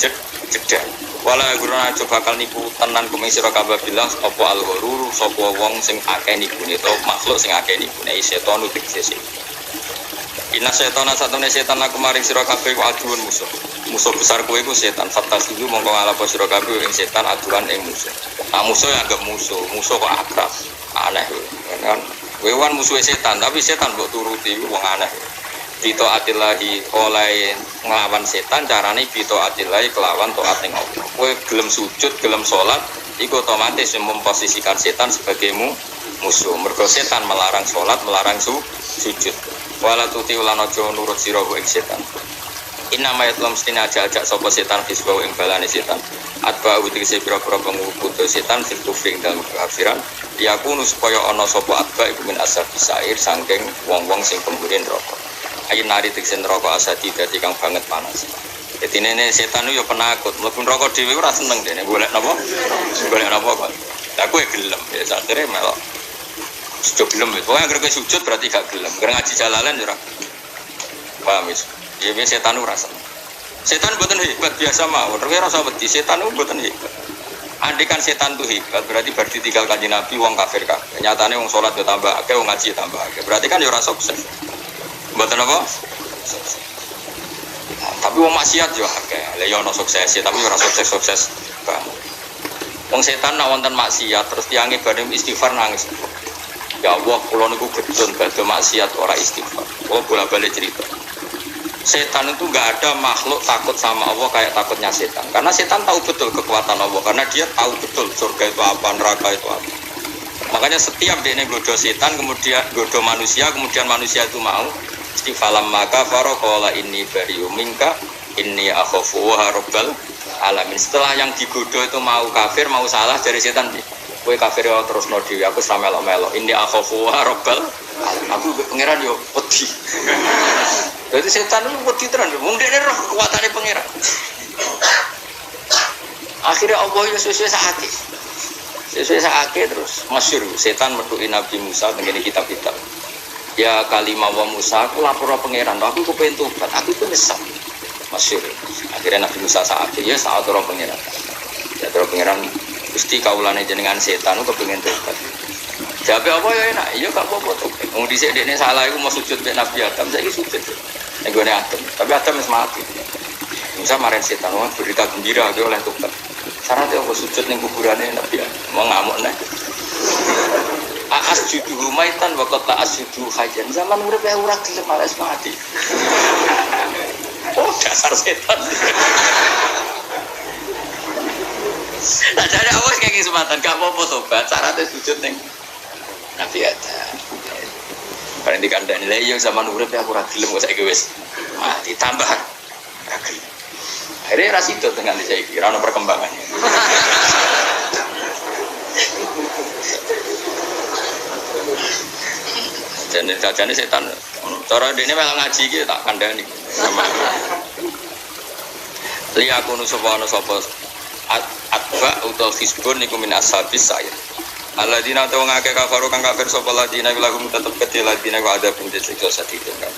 A: jeda. Wala guruna coba bakal nipu tenan kuming sira kabeh bilang apa al-ghurur sapa wong sing akeh nipune to makhluk sing akeh nipune setan utik sesi. Inna setana satune setan aku maring sira kabeh aduan musuh. Musuh besar kowe iku setan. Fatasudu mongko ngalapo sira kabeh ing setan aduan ing musuh. Nah musuh yang anggap musuh kok akrab. Aneh kan. Kowe wan musuhe setan, tapi setan mbok turuti wong aneh. bito atillahi oleh nglawan setan carane bito atillahi kelawan taat ning Allah. Kowe gelem sujud, gelem salat, iku otomatis memposisikan setan sebagai musuh. Mergo setan melarang salat, melarang sujud. Wala tuti ulan aja nurut sira ing setan. Inna mayatlam mesti ajak sapa setan hisbau ing balane setan. Atba utikse pira-pira pengikuti setan fil kufring dalam kekafiran. Yakunu supaya ana sapa atba iku min asab bisair saking wong-wong sing pemburi neraka. Ayin nari tiksen neraka asadi dadi kang banget panas. Dadi nene setan yo penakut, mlebu neraka dhewe ora seneng dene golek napa? Golek napa kok. Lah kowe gelem ya sakjane melok. Sujud gelem wis. Pokoke anggere sujud berarti gak gelem. Anggere ngaji jalalan yo ora. Paham wis. Ya setan ora seneng. Setan mboten hebat biasa mawon. Kowe ora usah wedi, setan mboten hebat. Andikan setan itu hebat, berarti ditinggal kanjeng Nabi wong kafir kabeh. Nyatane wong salat yo tambah akeh, wong ngaji tambah akeh. Berarti kan yo ora sukses. Mboten apa? Sukses. Tapi wong maksiat yo akeh. Lah yo ono sukses, tapi ora sukses-sukses banget. Wong setan nek wonten maksiat terus tiange badhe istighfar nangis. Ya Allah, kula niku gedun badhe maksiat ora istighfar. Oh, bola-balik cerita. Setan itu enggak ada makhluk takut sama Allah kayak takutnya setan. Karena setan tahu betul kekuatan Allah, karena dia tahu betul surga itu apa, neraka itu apa. Makanya setiap dia godo setan, kemudian godo manusia, kemudian manusia itu mau istifalam maka farokola ini bariu minka ini akhofu rabbal alamin. Setelah yang digodo itu mau kafir, mau salah dari setan, kowe kafir ya terus no dewi, aku sama melok-melok. Ini akhofu rabbal alamin. Aku pangeran yo wedi. Jadi setan itu wedi tenan, wong dene roh kekuatane pangeran. Akhirnya Allah yo sesuai sakake. Sesuai sakake terus masyhur setan metuki Nabi Musa tengene kitab-kitab. Ya kalimah wa Musa aku lapor pangeran, aku kepengin tobat, aku itu nyesal. Masyhur. Akhirnya Nabi Musa sakake ya saat ora pangeran. Ya terus pangeran Gusti kawulane jenengan setan aku kepengin tobat. Jabe apa ya enak, iya gak apa-apa tuh. Wong dhisik dekne salah iku mau sujud mek Nabi Adam, saiki sujud. Nek gone Adam, tapi Adam wis mati. Musa maren setan wong berita gembira ge oleh tobat. Syaratnya apa sujud ning kuburane Nabi Adam. Mau ngamuk nek. Asjudu maitan wa qad asjudu hajan. Zaman urip ora gelem malah mati. Oh, dasar setan. Nah, jadi awas kayak kesempatan, gak apa-apa tobat, syaratnya sujud ning Nabi Adam. Bareng dikandani lha iya zaman urip aku ora gelem kok saiki wis mati tambah ora gelem. Akhire ra sido dengan saiki ora ono perkembangannya. Jane setan. Cara dene malah ngaji iki tak kandhani. Li aku nu sapa atba utawa hisbun niku min ashabis saya. Alladzina ta'u ngake kafaru kang kafir sapa ladina lahum tetep kedhe ladina wa ada pun disiksa sadidin kan.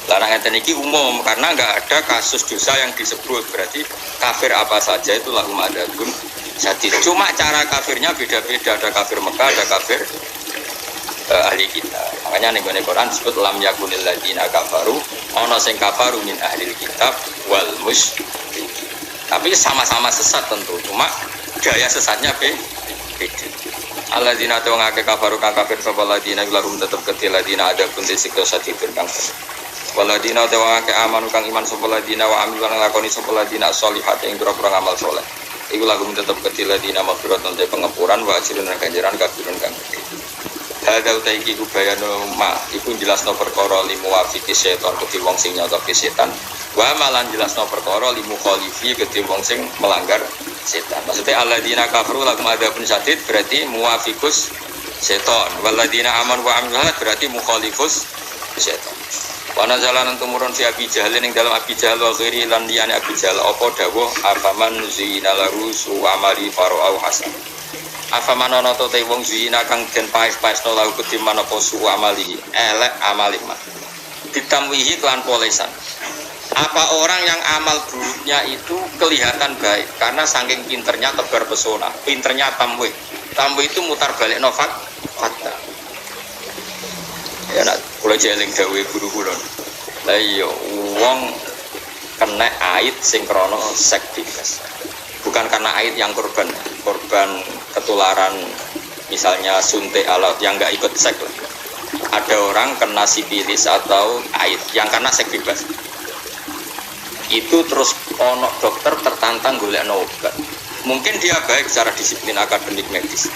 A: Larang ngeten iki umum karena enggak ada kasus dosa yang disebut, berarti kafir apa saja itu lahum adabun sadid. Cuma cara kafirnya beda-beda, ada kafir Mekah, ada kafir ahli kita. Makanya ning Quran disebut lam yakunil ladina kafaru, ana sing kafaru min ahli kitab wal musyrikin. Tapi sama-sama sesat tentu, cuma gaya sesatnya beda. Alladzina ta'u ngake kafaru kang kafir sapa ladina lahum tetep kedhe ladina ada pun disiksa sadidun kang. Waladina ta'u ngake amanu kang iman sapa ladina wa amil lan lakoni sapa ladina sholihat ing pira-pira amal saleh. Iku lahum tetep kedhe ladina maghfiratun te pengepuran wa ajrun lan ganjaran kabirun kang gedhe. Hadza utaiki kubayano ma iku jelasno perkara limu wafiki setan kedhe wong sing nyotoki setan. Wa malan jelasno perkara limu khalifi kedhe wong sing melanggar setan. Maksudnya alladzina kafaru lahum adzabun syadid berarti muwafiqus setan. Waladina aman wa amilat berarti mukhalifus setan. Wa nazalan tumurun fi Abi Jahal ning dalam Abi Jahal wa ghairi lan liyane Abi Jahal apa dawuh afaman zina laru su amali farau hasan. Afaman ana to te wong zina kang den paes-paesno lahu kediman apa su amali elek amalimah. Ditamwihi kelan polesan. Apa orang yang amal buruknya itu kelihatan baik karena saking pinternya tebar pesona, pinternya tamwih itu mutar balik novak fakta. Ya nak kula jeling gawe guru kula. Lah iya wong kena ait sing krana seks bebas. Bukan karena ait yang korban ketularan misalnya suntik alat yang enggak ikut seks. ada orang kena sifilis atau AIDS yang karena seks bebas. Itu terus ono dokter tertantang golek obat. Mungkin dia baik secara disiplin akademik medis.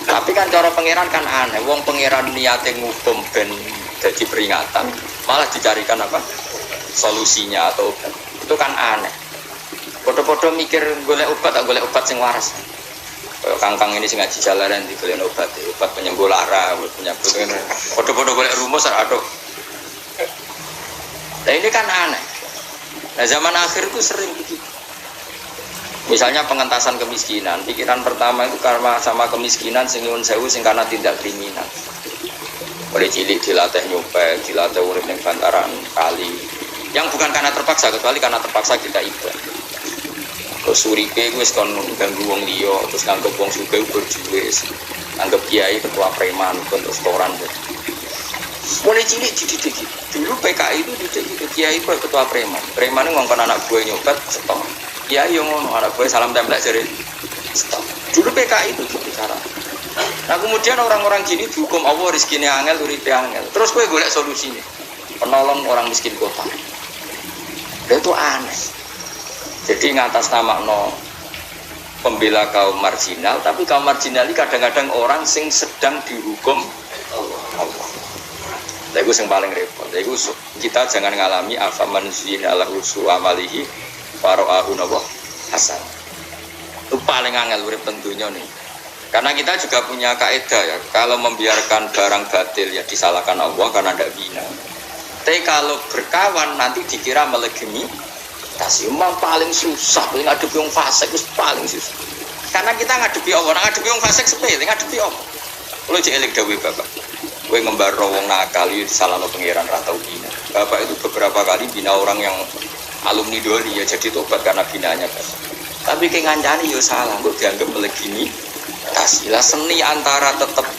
A: Tapi kan cara pangeran kan aneh. Wong pangeran niate ngukum ben jadi peringatan, malah dicarikan apa? Solusinya atau obat. Itu kan aneh. Podo-podo mikir golek obat sing waras. Kayak kangkang ini sing ngaji jalanan di golek obat penyembuh lara, penyakit ngene. Podo-podo golek rumus aduh. Nah ini kan aneh. Nah zaman akhir itu sering begitu. Misalnya pengentasan kemiskinan, pikiran pertama itu karena sama kemiskinan sing nyuwun sewu sing karena tindak kriminal. Mulai cilik dilatih nyopet, dilatih urip ning bantaran kali. Yang bukan karena terpaksa, kecuali karena terpaksa kita ibadah. Terus uripe wis kon ganggu wong liya, terus nganggep wong sugih berjuwis, anggap kiai ketua preman terus koran. Mulai cilik dididik. Dulu PKI itu dididik kiai ketua preman. Preman ngongkon anak buah nyopet stop. Ya yang ngono anak gue salam tempel jadi stop. Dulu PKI itu bicara. Nah kemudian orang-orang gini dihukum Allah rezekinya angel, uripe angel. Terus gue golek solusinya. Penolong orang miskin kota. Itu aneh. Jadi ngatas nama pembela kaum marginal, tapi kaum marginal ini kadang-kadang orang sing sedang dihukum Allah. Itu yang paling repot. Itu kita jangan ngalami afaman zina ala husu amalihi faro'ahu nabah hasan. Itu paling angel urip tentunya nih. Karena kita juga punya kaidah ya, kalau membiarkan barang batil ya disalahkan Allah karena tidak bina. Tapi kalau berkawan nanti dikira melegemi. Tasimah paling susah, paling ngadepi wong fasik itu paling susah. Karena kita ngadepi Allah, ngadepi wong fasik sepele, ngadepi Allah. Kalau jek eling dawuh Bapak, kowe ngembaro wong nakal iki disalahno pangeran ra tau bina. Bapak itu beberapa kali bina orang yang alumni doli ya jadi tobat karena binanya Pak. Tapi kayak ngancani ya salah, kok dianggap melegimi. Kasihlah seni antara tetap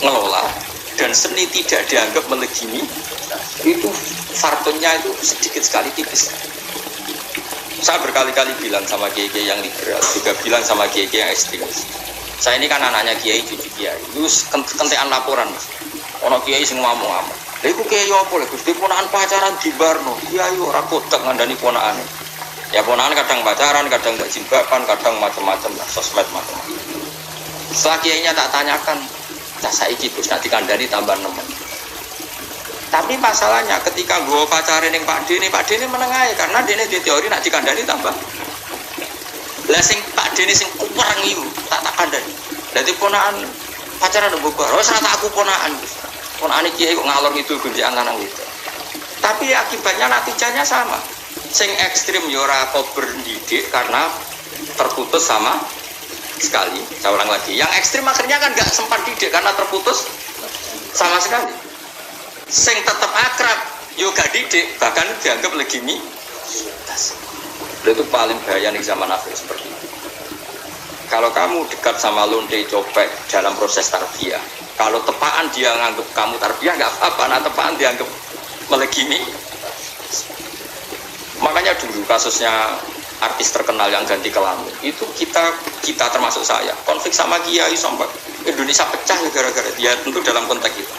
A: ngelola dan seni tidak dianggap melegimi. Itu fartonnya itu sedikit sekali tipis. Saya berkali-kali bilang sama kiai yang liberal, juga bilang sama kiai yang ekstremis. Saya ini kan anaknya kiai, cucu kiai. Itu kentekan laporan. Ono kiai sing ngomong-ngomong. Lha iku kiai apa lho Gusti ponakan pacaran di barno. Kiai ora kodak ngandani ponakane. Ya ponakan kadang pacaran, kadang enggak jilbaban, kadang macam-macam lah, sosmed macam-macam. Setelah kiainya tak tanyakan, "Cah saiki Gus nek dikandani tambah nemen." Tapi masalahnya ketika gue pacaran yang Pak Dene menengahi karena Dene di teori nak dikandani tambah. Lah sing Pak Dene sing kurang itu tak kandani. Dadi ponakan pacaran mbok ora ora tak aku ponakan. Ponakane kiai kok ngalor itu gundian lanang itu. Tapi akibatnya natijanya sama. Sing ekstrim ya ora kober didik karena terputus sama sekali. Saya ulang lagi. Yang ekstrim akhirnya kan enggak sempat didik karena terputus sama sekali. Sing tetap akrab yo gak didik bahkan dianggap legimi. Itu paling bahaya nih zaman akhir seperti itu. Kalau kamu dekat sama lonte copet dalam proses tarbiyah, kalau tepaan dia nganggap kamu tarbiyah nggak apa-apa, nah tepaan dianggap melegimi. Makanya dulu kasusnya artis terkenal yang ganti kelamin itu kita termasuk saya konflik sama kiai sampai Indonesia pecah ya gara-gara dia. Tentu dalam konteks itu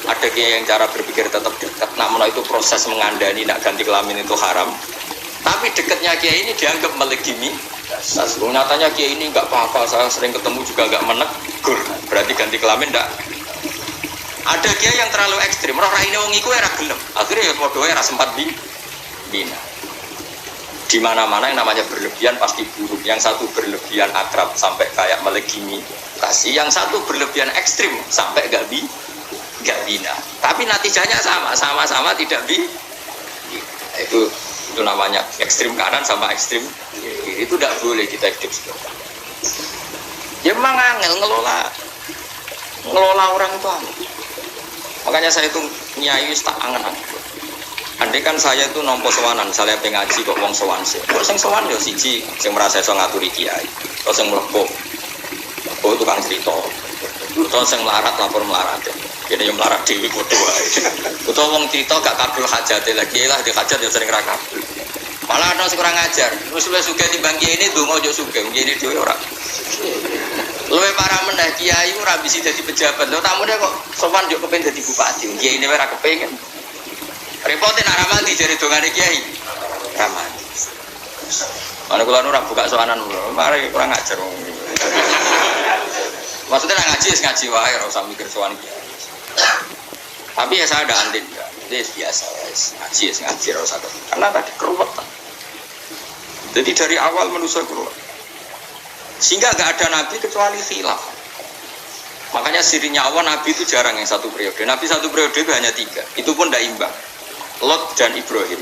A: ada kiai yang cara berpikir tetap dekat, namun itu proses mengandani nak ganti kelamin itu haram. Tapi dekatnya kiai ini dianggap melegimi. Nah, nyatanya kiai ini nggak apa-apa, saya sering ketemu juga nggak menegur. Berarti ganti kelamin enggak. Ada kiai yang terlalu ekstrim, roh raine wong iku ora gelem. Akhirnya ya padha ora sempat bina. Di mana-mana yang namanya berlebihan pasti buruk. Yang satu berlebihan akrab sampai kayak melegimi kasih, yang satu berlebihan ekstrim sampai nggak bina. Tapi natijanya sama-sama tidak itu namanya ekstrim kanan sama ekstrim kiri. Itu tidak boleh kita hidup seperti itu. Ya memang angel ngelola orang itu angel. Makanya saya itu nyai tak angen-angen. Andai kan saya itu nompo sowanan, saya pengaji kok wong sowan sih. Kok sing sowan yo siji sing merasa iso ngaturi kiai. Terus sing mlebu. Oh tukang cerita. Terus sing melarat lapor melarat. Kene yo melarat dhewe padha wae. Utawa wong cerita gak kabul hajate lagi lah di hajat yo sering ra kabul. Malah ana sing kurang ajar. Wis luwih sugih timbang kiai ini ndonga yo sugih, kiai dhewe ora. Luwe para meneh kiai ora bisa dadi pejabat. Lho tamune kok sowan yo kepengin dadi bupati. Kiai ini ora kepengin. Repote nak ramadi jare dongane kiai. Ramadi. Mana kula ora buka sowanan lho. Mari kurang ngajar. Maksudnya nak ngaji wis ngaji wae ora usah mikir sowan kiai. Tapi ya saya ada andin ya. Ini biasa wis ngaji wis ngaji ora usah. Karena tadi keruwetan. Jadi dari awal manusia keluar. Sehingga gak ada nabi kecuali khilaf. Makanya sirinya Allah nabi itu jarang yang satu periode. Nabi satu periode itu hanya 3. Itu pun tidak imbang. Lot dan Ibrahim.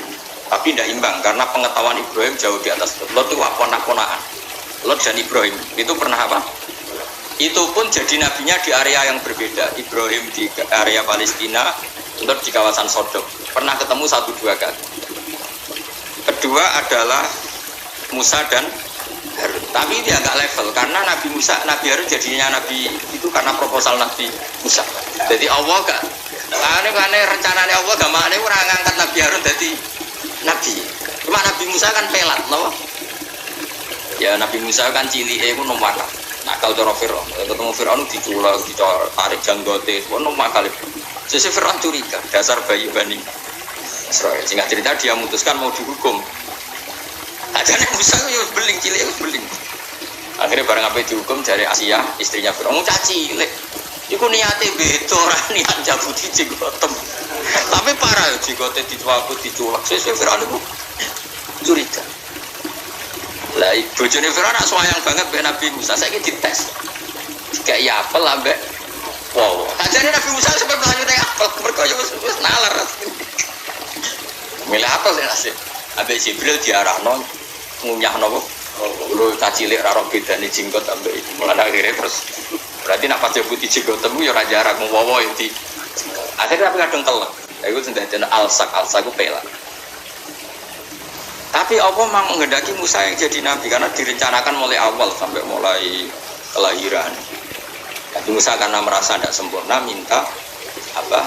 A: Tapi tidak imbang karena pengetahuan Ibrahim jauh di atas Lot. Lot itu ponak-ponakan. Lot dan Ibrahim itu pernah apa? Itu pun jadi nabinya di area yang berbeda. Ibrahim di area Palestina, Lot di kawasan Sodom. Pernah ketemu 1-2 kali. Kedua adalah Musa dan Harun. Tapi dia agak level karena Nabi Musa, Nabi Harun jadinya Nabi itu karena proposal Nabi Musa. Jadi Allah gak aneh rencananya Allah gak maknanya orang ngangkat Nabi Harun jadi Nabi. Cuma Nabi Musa kan pelat loh. Ya Nabi Musa kan cilik itu nomor nakal cara Fir'aun. Ketemu Fir'aun diculak, ditarik janggote, nomor kali. Jadi Fir'aun curiga, dasar bayi Bani Israil. Singkat cerita dia memutuskan mau dihukum. Ajarnya Musa itu beling, cilik itu beling. Akhirnya barang apa dihukum dari Asia, istrinya Fir'aun, caci cilik. Iku niatnya beda, orang niat jabuti jigotem. Tapi parah ya, jigote dicuabut, diculak. Sesuai Fir'aun itu curiga. Lah, bojone Fir'aun nak sayang banget be Nabi Musa. Saya ini dites. Kayak ya apel lah, Mbak. Wow. Ajarnya Nabi Musa sampai melanjutnya apel. Berkoyo wis nalar. Milih apel ya nasib. Ambek Jibril diarahno ngunyah nopo lu cacilik ra ro bedane jenggot ambek mulane akhire terus berarti nak pas putih jenggot temu ya ora jarak ngowo yo di akhirnya tapi kadung kelek iku sendene alsak ku pelak tapi Allah memang menghendaki Musa yang jadi nabi karena direncanakan mulai awal sampai mulai kelahiran. Tapi Musa karena merasa tidak sempurna minta apa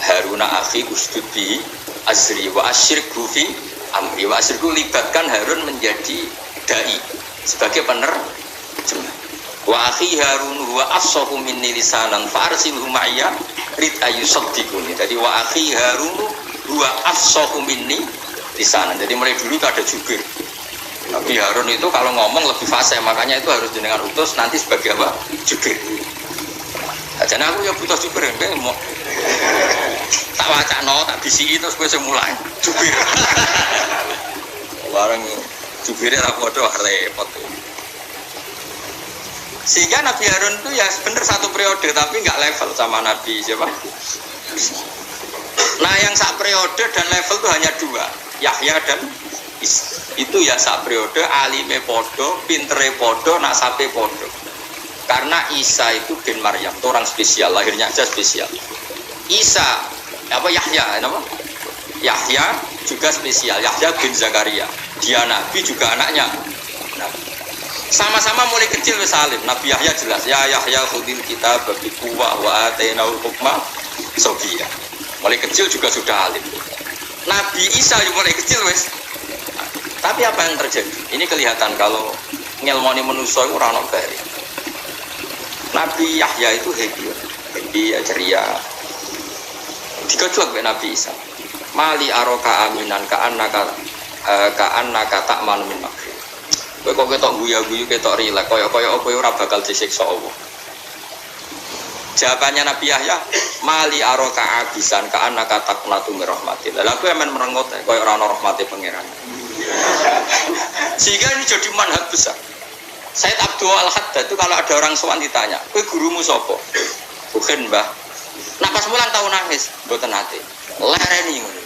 A: Haruna akhi ustud bi azri wa asyirku fi amri wa asyirku libatkan Harun menjadi dai sebagai penerjemah. Wa akhi Harun huwa afsahu minni lisanan fa arsilhu ma'ya rid ayusaddiquni. Jadi wa akhi Harun huwa afsahu minni lisanan. Jadi mulai dulu itu ada jubir. Tapi Harun itu kalau ngomong lebih fasih, makanya itu harus jenengan utus nanti sebagai apa? Jubir. Jadi aku ya butuh jubir, mau tak wacana, tak bisi terus gue mulai jubir. Bareng jubirnya tak bodoh repot. Sehingga Nabi Harun itu ya benar satu periode tapi nggak level sama Nabi siapa? Nah yang sak periode dan level itu hanya 2, Yahya dan Isa. Itu ya sak periode alime podo, pintere podo, nasabe podo. Karena Isa itu bin Maryam, itu orang spesial, lahirnya aja spesial. Isa, apa Yahya, nama? Yahya juga spesial, Yahya bin Zakaria. Dia nabi juga anaknya. Nabi. Sama-sama mulai kecil salim. Nabi Yahya jelas, ya Yahya khudil kitab bi quwwah wa atainaul hukma sabiyya. Mulai kecil juga sudah alim. Nabi Isa juga mulai kecil wes. Tapi apa yang terjadi? Ini kelihatan kalau ngelmoni manusia itu ora ono bare. Nabi Yahya itu happy ceria. Dikejlok oleh Nabi Isa. Mali aroka aminan ka'annaka tak manu min makri. Kowe kok ketok guyu-guyu ketok rilek kaya-kaya apa ora bakal disiksa Allah. Jawabannya Nabi Yahya, mali aroka abisan ka'annaka taqnatu min rahmatillah. Lah kowe men merengut kaya ora ana rahmate pangeran. Sehingga ini jadi manhaj besar. Said Abdul Al-Haddad itu kalau ada orang sowan ditanya, kowe gurumu sapa? Bukan Mbah. Nah pas mulang tau nangis, mboten nate. Lereni ngono.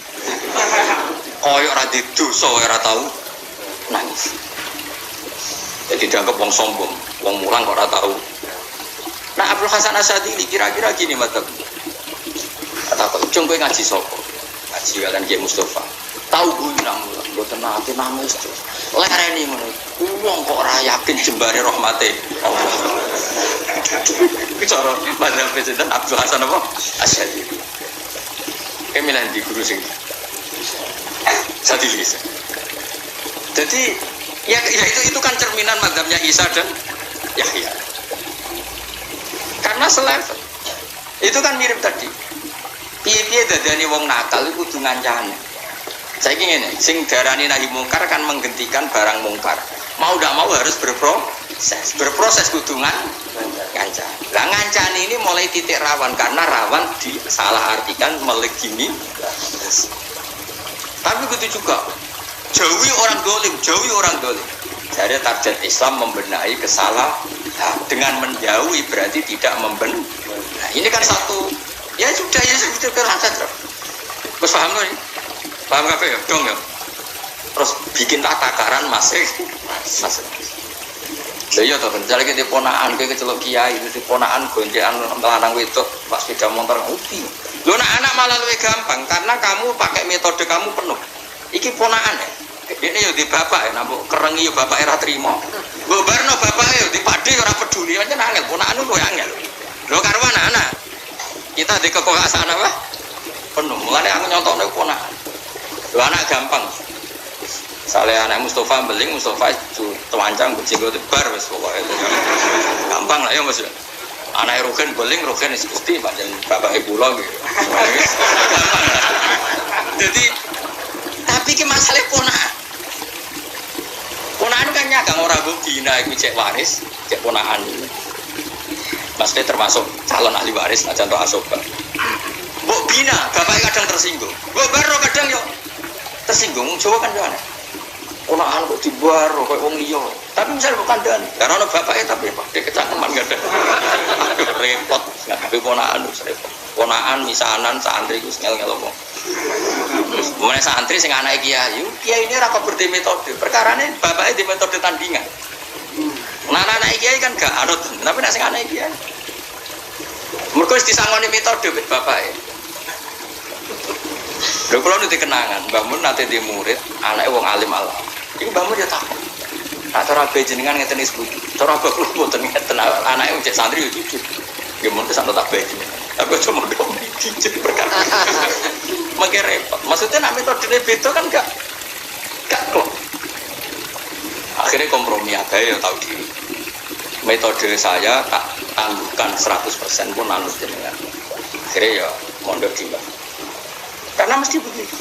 A: Kaya ora didosa ora tau nangis. Jadi dianggap wong sombong, wong mulang kok ora tau. Nah Abdul Hasan Asyadili kira-kira gini mata. Kata kok ujung kowe ngaji sapa? Ngaji kalian Kiai Mustafa. Tahu guru nang mulang, mboten nate nangis. Lereni ngono. Wong kok ora yakin jembare rahmate Allah. Bicara mazhab Presiden Abdul Hasan apa? Asyadili. Kemilan di guru sing Sadili. Jadi ya itu kan cerminan mazhabnya Isa dan Yahya. karena selevel. Itu kan mirip tadi. Piye-piye dadane wong nakal iku kudu ngancani. Saiki ngene, sing darani nahi mungkar kan menghentikan barang mungkar. Mau ndak mau harus berproses. Berproses kudu ngancani. Lah ngancani ini mulai titik rawan karena rawan disalahartikan melegimi. Tapi begitu juga jauhi orang dolim. Jadi target Islam membenahi kesalahan. Dengan menjauhi berarti tidak membenahi. Nah, ini kan satu. Ya sudah kerasa terus. Terus paham tuh? Paham apa ya? Dong ya. Terus bikin takaran masih. Lha iya to, misalnya kita ponakan kowe kecelok kiai, itu ponakan gonjekan lanang wedok pas sepeda motor uti. Lho anak malah lebih gampang karena kamu pakai metode kamu penuh. Iki ponakan ya. Ini yo di bapak ya, nampu kerengi yo bapak era trimo. Mbok barno bapak yo dipade ora peduli aja nangel, ponakan lu angel. Lho karo anak-anak. Kita di kekuasaan apa? Penuh. Mulane aku nyontokno ponakan. Lho anak gampang. Soalnya anak Mustafa beling, Mustafa tewancang berjenggot bar wis pokoke. Gampang lah ya Mas. Anak Rugen beling, Rugen wis Gusti pancen bapak ibu lo gitu. Gampang lah. Jadi tapi ki masalah ponakan. Ponakan kan nyagang ora mbok dina iku cek waris, cek ponakan. Maksudnya termasuk calon ahli waris aja untuk asoba. Mbok bina, bapak kadang tersinggung. Mbok baro kadang yo tersinggung, Jawa kan yo aneh. Ponakan kok dibaro koyo wong liya. Tapi misal bukan dan karena ana bapake tapi Pak kecangkeman gak ada. Repot, ngadepi ponakan wis repot. Ponakan misanan santri ku ngel-ngel omong. Mulai santri sing anake kiai ini ora kok berde metode. Perkarane bapake di metode tandingan. Nah anak kiai kan gak anut, tapi nek sing anake kiai. Mergo wis disangoni metode bapake. Lho kula nu dikenangan, Mbah Mun nate di murid, anake wong alim Allah. Iku Mbah Mun ya takon. Tak cara be jenengan ngeten iki sepuju. Cara kok kula mboten ngeten anake cek santri yo jujur. Nggih mun kesan tak be. Tapi cuma dong dicet perkara. Makin repot. Maksudnya nak metodenya beda kan gak klop. Akhirnya kompromi aja ya tahu diri. Metode saya tak tangguhkan 100% pun anut jenengan. Akhirnya ya mondok di Mbah. Karena mesti begitu.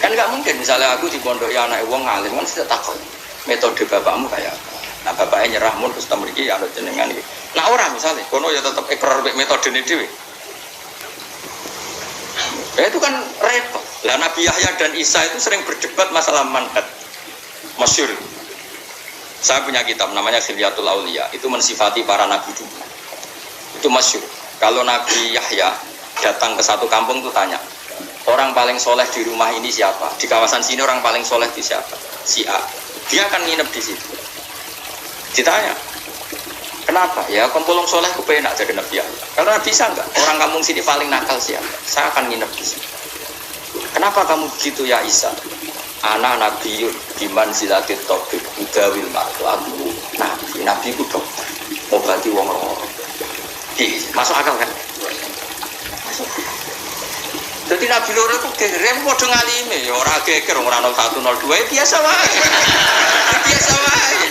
A: Kan nggak mungkin misalnya aku di pondok ya anak wong ngalim kan sudah takut metode bapakmu kayak apa. Nah bapaknya nyerah mun terus temriki ya anut jenengan iki. Nah orang misalnya kono ya tetap ikrar metode ini dhewe. Ya itu kan repot. Lah Nabi Yahya dan Isa itu sering berdebat masalah manhaj. Masyhur. Saya punya kitab namanya Khilyatul Auliya, itu mensifati para nabi dulu. Itu masyhur. Kalau Nabi Yahya datang ke satu kampung tuh tanya, orang paling soleh di rumah ini siapa? Di kawasan sini orang paling soleh di siapa? Si A. Dia akan nginep di situ. Ditanya, kenapa? Ya kumpulung soleh kepenak jadi Nabi Yahya. Karena bisa enggak? Orang kampung sini paling nakal siapa? Saya akan nginep di situ. Kenapa kamu begitu ya Isa? Anak Nabi Diman Zilatit Tobik Udawil Maklaku Nabi ku dokter obati wong loro. Masuk akal kan? Masuk. Jadi Nabi loro itu geger padha ngalime ya ora geger ora 01 02 biasa wae. Biasa wae.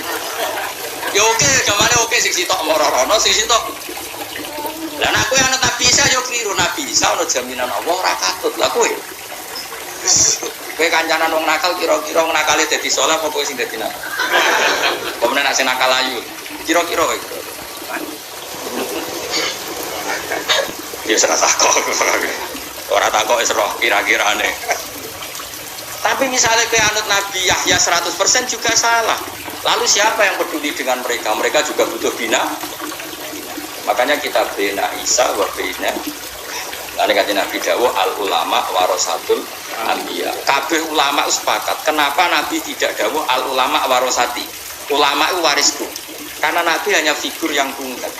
A: Ya oke, gamane oke sing sitok moro-rono sing sitok. Lah nek kowe ana Nabi Isa yo kliru Nabi Isa ana jaminan Allah ora katut. Lah kowe kowe kancanan wong nakal kira-kira wong nakale dadi saleh apa kowe sing dadi nakal? Pemene nek sing nakal ayu. Kira-kira kowe. Ya ora takok. Ora takok wis roh kira-kirane. Tapi misalnya kowe anut Nabi Yahya 100% juga salah. Lalu siapa yang peduli dengan mereka? Mereka juga butuh bina. Makanya kita bina Isa wa bina. Lalu kata Nabi dawuh al ulama warasatul anbiya. Kabeh ulama sepakat. Kenapa Nabi tidak dawuh al ulama warasati? Ulama itu warisku. Karena Nabi hanya figur yang tunggal.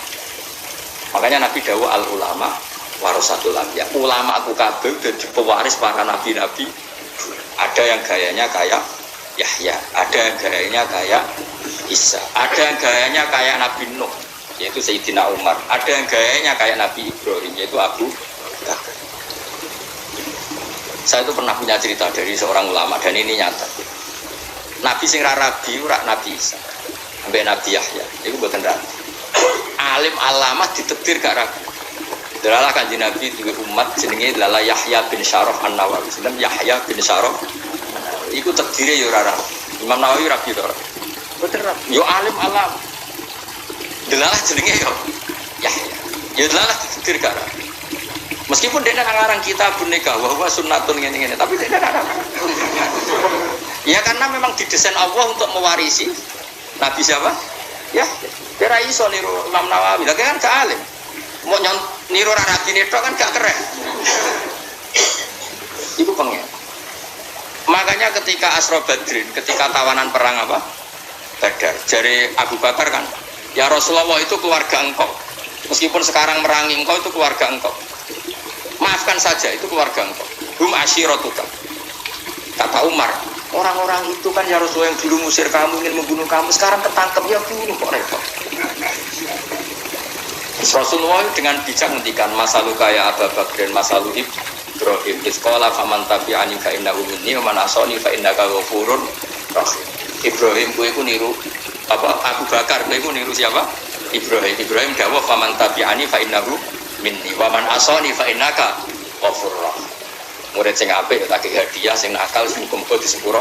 A: Makanya Nabi dawuh al ulama warasatul anbiya. Ulama aku kabeh dadi pewaris para nabi-nabi. Ada yang gayanya kayak Yahya, ada yang gayanya kayak Isa, ada yang gayanya kayak Nabi Nuh, yaitu Sayyidina Umar, ada yang gayanya kayak Nabi Ibrahim, yaitu Abu Bakar. Saya itu pernah punya cerita dari seorang ulama dan ini nyata. Nabi sing rabi ora Nabi Isa, sampai Nabi Yahya, itu bukan rabi. alim alamah ditekdir gak ragu. Delalah Kanjeng Nabi duwe umat jenenge Lala Yahya bin Syaraf An-Nawawi. Sinten Yahya bin Syaraf An-Nawawi. Iku tekdire yo ora ragu. Imam Nawawi rabi to ora. Bener rabi. Yo alim alam. Delalah jenenge yo Yahya. Yo delalah ditekdir gak ragu. Meskipun dia ngarang kitab nikah bahwa sunnatun ngene-ngene, tapi dia ngarang. Ya karena memang didesain Allah untuk mewarisi Nabi siapa? Ya, kira iso niru Imam Nawawi. Lah kan gak alim. Mau niru Nabi itu kan gak keren. Itu pengen. Makanya ketika Asra Badrin, ketika tawanan perang apa? Badar. Jari Abu Bakar kan, ya Rasulullah itu keluarga engkau. Meskipun sekarang merangi engkau itu keluarga engkau. Maafkan saja itu keluarga engkau. Hum asyiratuka. Kata Umar, orang-orang itu kan ya Rasulullah yang dulu musir kamu, ingin membunuh kamu, sekarang ketangkep ya bunuh kok repot. Rasulullah dengan bijak menghentikan masalu kaya Abu Bakr, masalu Ibrahim. Iskola faman tabi'ani fa innahu minni wa man asani fa innaka ghafurur rahim. Ibrahim kuwi niru apa Abu Bakar, kuwi niru siapa? Ibrahim. Ibrahim dawuh faman tabi'ani fa innahu minni wa man asani fa innaka ghafurur rahim. Murid sing apik tak hadiah, sing nakal sing muga-muga disepuro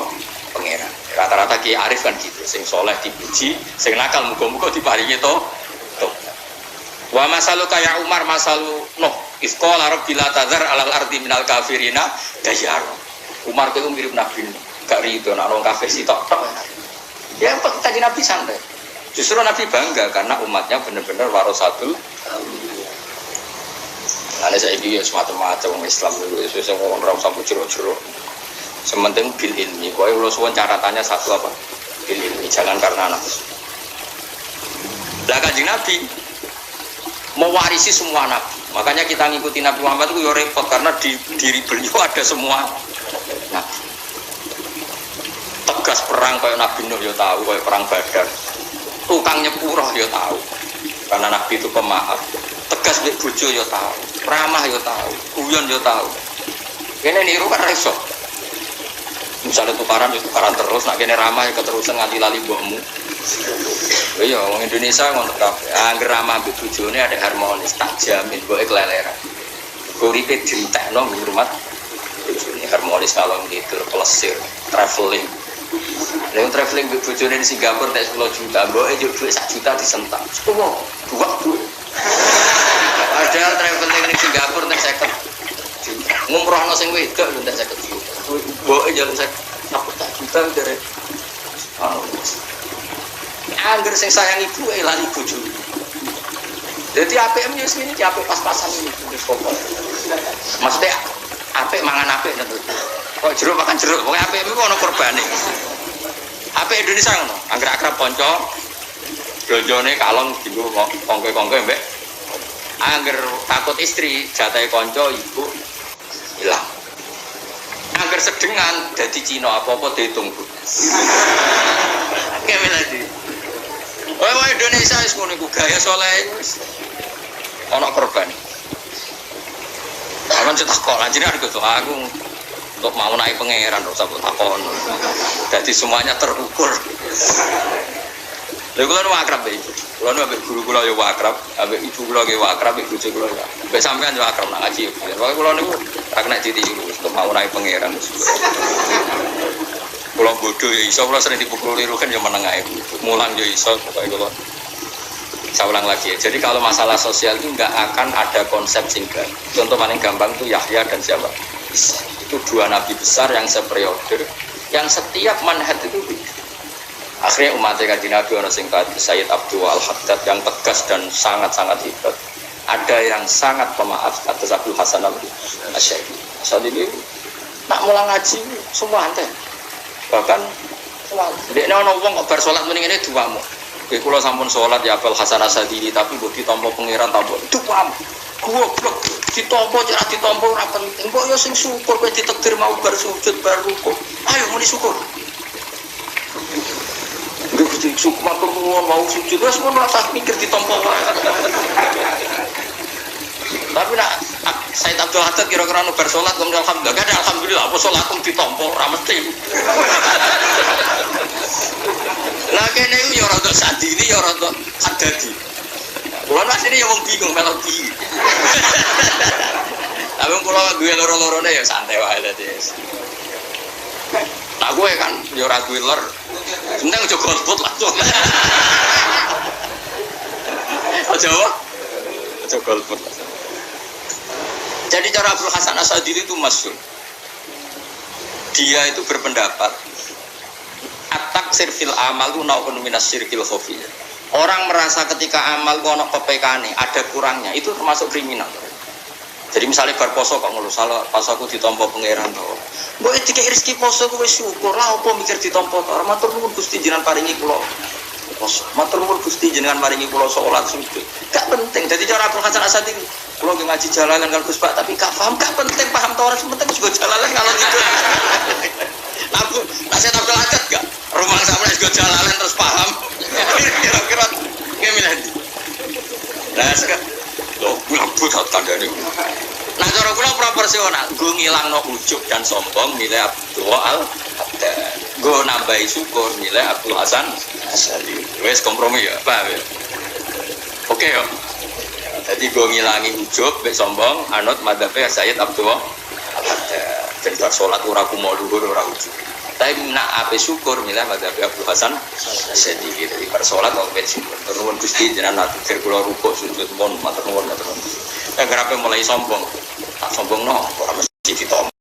A: pangeran. Rata-rata Ki Arif kan gitu, sing soleh dipuji, sing nakal muga-muga diparingi to. Wa masalu kaya Umar masalu Nuh isqala rabbil tazar alal ardi minal kafirina dayar. Umar itu mirip Nabi, gak rido nek orang kafir sitok tok. Ya tadi Nabi santai. Justru Nabi bangga karena umatnya benar-benar warasatul. Ana saiki ya semacam-macam wong Islam itu sesuk ora usah jero-jero. Sementing bil ilmi. Kowe kula suwun caratannya satu apa? Bil ilmi, jangan karena nafsu. Lah Kanjeng Nabi mewarisi semua nabi. Makanya kita ngikuti Nabi Muhammad itu ya repot karena di diri beliau ada semua nabi. Tegas perang kayak Nabi Nuh ya tahu, kayak perang Badar. Tukang nyepuro ya tahu. Karena Nabi itu pemaaf. Tegas mbek bojo ya tahu, ramah ya tahu, guyon ya tahu. Kene niru kan iso. Misalnya tukaran ya tukaran terus, nak kene ramah ya keterusan nganti lali mbokmu. Iya, orang Indonesia ngono kabeh. Angger ramah mbek bojone ada harmonis, tak jamin mbok keleleran. Uripe dientekno ning rumah. Bojone harmonis kalau gitu, plesir, traveling. Lha traveling mbek bojone di Singapura nek 10 juta, mboke yo dhuwit 1 juta disentak. Sepuluh, buak duit. Padahal traveling di Singapura nek 50. Ngumrohno sing wedok lho nek 50 juta. Mboke jalan 1 juta dari angger sing sayang ibu lali bojo. Dadi APM yo sini ki apik pas-pasan ini wis pokok. Maksudnya apik mangan apik to. Kok jeruk makan jeruk, pokoke APM iku ana korbane. Apik Indonesia ngono, angger akrab kanca blonjone kalong dienggo kongke-kongke mbek. Angger takut istri jatahe kanca ibu ilang. Angger sedengan dadi Cina apa-apa dihitung. Kemen lagi. Wah Indonesia wis ngono iku gaya saleh wis ana korban. Aman cetak kok lanjene aku untuk mau naik pangeran ora usah takon. Dadi semuanya terukur. Lha kula nu akrab bae. Kula nu ambek guru kula yo akrab, ambek ibu kula yo akrab, ambek bojo kula yo. Ambek sampean yo akrab nak ngaji. Pokoke kula niku ra kena ditiru untuk mau naik pangeran. Kula bodoh ya iso, kula sering dipukuli ruhen ya meneng ae. Mulang ya iso, pokoke kula. Saya ulang lagi ya. Jadi kalau masalah sosial itu enggak akan ada konsep singkat. Contoh paling gampang itu Yahya dan siapa? Itu dua nabi besar yang seperiode, yang setiap manhaj itu beda. Akhirnya umatnya Kanjeng Nabi orang singkat Sayyid Abdul Al-Haddad yang tegas dan sangat-sangat hebat. Ada yang sangat pemaaf atas Abdul Hasan Al-Asy'ari. Saat ini nak mulang ngaji semua ante. Bahkan dia ana wong kok bar salat mending ngene duamu. Kowe kula sampun salat ya Abdul Hasan Al-Asy'ari tapi mbok ditampa pangeran tampa duamu. Goblok ditampa ora ditampa ora penting. Mbok yo sing syukur kowe ditakdir mau bar sujud bar rukuk. Ayo muni syukur. Gusti syukur mau sujud wis mun ora mikir ditampa wae. Tapi nak Said Abdul Haddad kira-kira nu bersolat kemudian alhamdulillah kan alhamdulillah apa salatku ditampa ora mesti. Lah kene yo rada sadini yo rada hadadi. Kulo asline ya wong bingung melodi. Tapi kulo duwe loro-lorone ya santai wae dadi. Nah gue kan ya ora duwe lor. Seneng aja golput langsung. Aja apa? Aja golput. Jadi cara Abdul Hasan Asadili itu masyhur. Dia itu berpendapat at-taksir fil amal itu naukun minas syirkil khafiyah. Orang merasa ketika amal ku ana kepekane, ada kurangnya, itu termasuk kriminal. Jadi misalnya bar poso kok ngono salah pas aku ditampa pangeran to. Mbok dikek rezeki poso ku wis syukur lah apa mikir ditampa to. Matur nuwun Gusti jenengan paringi kula poso. Matur nuwun Gusti jenengan paringi kula salat sujud. Gak penting. Jadi cara Abdul Hasan Asadili kula nggih ngaji jalalan kan Gus Pak tapi gak paham, gak penting paham to ora penting juga jalalan kalau gitu. Aku nasihat Abdul Hasan gak rumah sampeyan juga jalalan terus paham. Kira-kira gimana ndi? Lah sekarang loh, ngabut tandane. Nah, cara kula proporsional, nggo ngilangno ujub dan sombong milih Abdul Al-Haddad. Nggo nambahi syukur milih Abdul Hasan Asy'ari. Wis kompromi ya, paham ya? Oke ya. Jadi nggo ngilangi ujub mek sombong anut madzhabe Sayyid Abdul Al-Haddad. Ben bar salat ora kumo luhur ora ujub. Tapi nak ape syukur milih madzhabe Abdul Hasan Asy'ari gitu. Bar salat kok ben syukur. Nuwun Gusti jenengan atur kula rukuk sujud mon matur nuwun. Ya kenapa mulai sombong? Tak sombong no, ora mesti ditompo.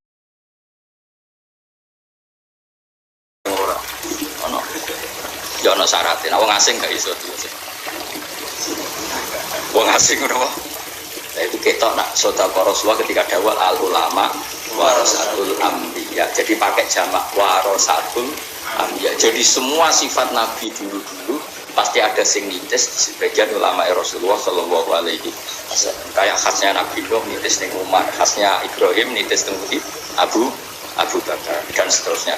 A: Ora. Ono. Ya ono syaratnya. Wong asing gak iso iki. Wong asing ora. Lah itu ketok nak sedekah Rasulullah ketika dawuh al ulama warasatul anbiya. Jadi pakai jamak warasatul anbiya. Jadi semua sifat nabi dulu-dulu pasti ada sing nitis di sebagian ulama Rasulullah sallallahu alaihi wasallam. Kayak khasnya Nabi Nuh nitis ning Umar, khasnya Ibrahim nitis ning Abu Bakar dan seterusnya.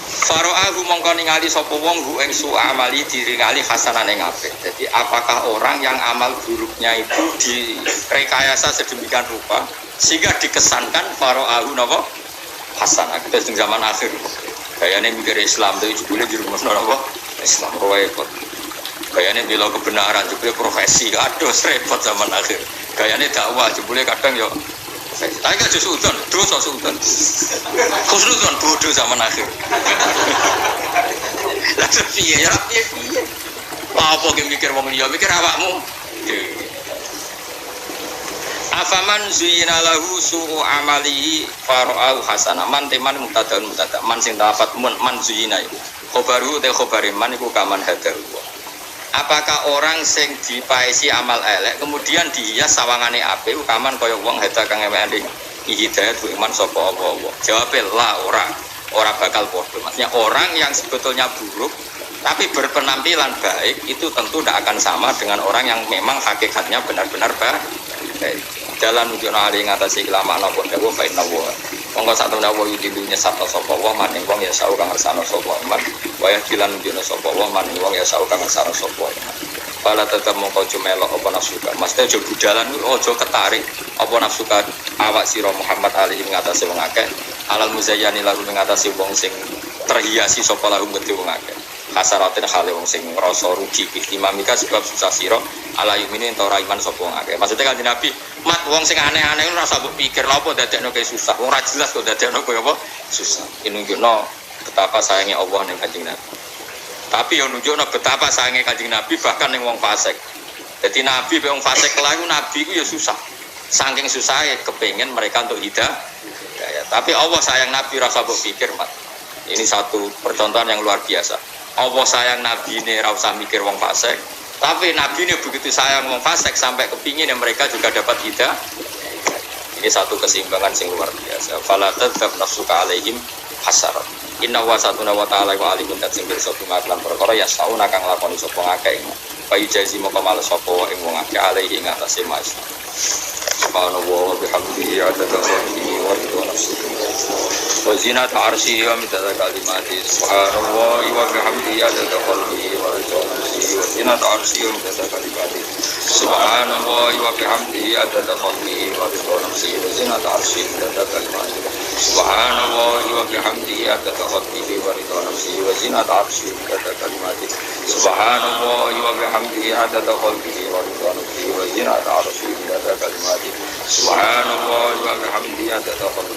A: Faro'ahu mongko ningali sapa wong hu ing su amali diringali hasanane apik. Jadi apakah orang yang amal buruknya itu direkayasa sedemikian rupa sehingga dikesankan faro'ahu napa hasanah. Kita di zaman akhir kayaknya mikir Islam itu jebule dirumusno napa Islam repot. Kayaknya bila kebenaran jebule profesi aduh repot zaman akhir. Kayaknya dakwah jebule kadang yo tapi kan justru udon, dosa udon. Khusnudon bodoh zaman akhir. Lah piye ya piye. Apa ki mikir wong liya, mikir awakmu. Afaman zuyina lahu su'u amalihi fara'u hasanah. Man teman mutadaun mutada. Man sing tafat man zuyina iku. Khobaru te khobare man iku kaman hadaru. Apakah orang sing dipaesi amal elek kemudian dihias sawangane apik kaman kaya wong hada kang emek hidayat ku iman sapa Allah. Jawabe la ora bakal padha. Maksudnya orang yang sebetulnya buruk tapi berpenampilan baik itu tentu tidak akan sama dengan orang yang memang hakikatnya benar-benar baik. Jalan menuju nari ngatasi kelama napa dawuh fa inna wa. Monggo sak temene wa yudilunya sapa sapa wa maning wong ya sau kang ngersano sapa iman. Wayah jalan menuju sapa wa maning wong ya sau kang ngersano sapa iman. Bala tetep mongko cumelok apa nafsuka. Mesti aja budalan aja ketarik apa nafsuka awak sira Muhammad ali ing ngatasi wong akeh. Alal muzayyani lalu ngatasi wong sing terhiasi sapa lalu gede wong akeh. Kasaratin hale wong sing ngrasa rugi imamika sebab susah sira ala yumine ento ora iman sapa wong akeh. Maksudnya Kanjeng Nabi, mat wong sing aneh-aneh ora usah mbok pikir lha apa dadekno kaya susah. Wong ora jelas kok dadekno kaya apa susah. Iki nunjukno betapa sayangnya Allah ning Kanjeng Nabi. Tapi yo nunjukno betapa sayangnya Kanjeng Nabi bahkan ning wong fasik. Dadi Nabi be wong fasik lalu Nabi ku yo susah. Saking susahnya kepengin mereka untuk hidayah. Tapi Allah sayang Nabi ora usah mbok pikir, mat. Ini satu percontohan yang luar biasa. Allah sayang Nabi ini ora usah mikir wong fasik. Tapi Nabi ini begitu sayang wong fasik sampai kepingin yang mereka juga dapat hidayah. Ini satu keseimbangan yang luar biasa. Fala tadzab nafsuka alaihim hasarat. Inna wa satuna wa ta'ala wa alimun dat sing pirsa tumaklan perkara ya sauna kang lakoni sapa ngakeh. Bayi jazi moko males sapa ing wong akeh alaihi ing atase mas. Subhanallah wa bihamdihi adada khalqihi wa ridha nafsihi wa zinata arsyihi wa midada kalimatihi. Subhanallah wa bihamdihi adada khalqihi wa ridha nafsihi wa zinata arsyihi wa midada kalimatihi. Subhanallah wa bihamdihi adada khalqihi wa ridha nafsihi wa zinata arsyihi wa midada kalimatihi. Subhanallah wa wa bihamdihi adada khalqihi wa ridha nafsihi wa zinata arsyihi adada kalimatihi. Subhanallah wa bihamdihi adada khalqihi wa ridha nafsihi wa zinata arsyihi adada kalimatihi. Subhanallah wa bihamdihi adada khalqihi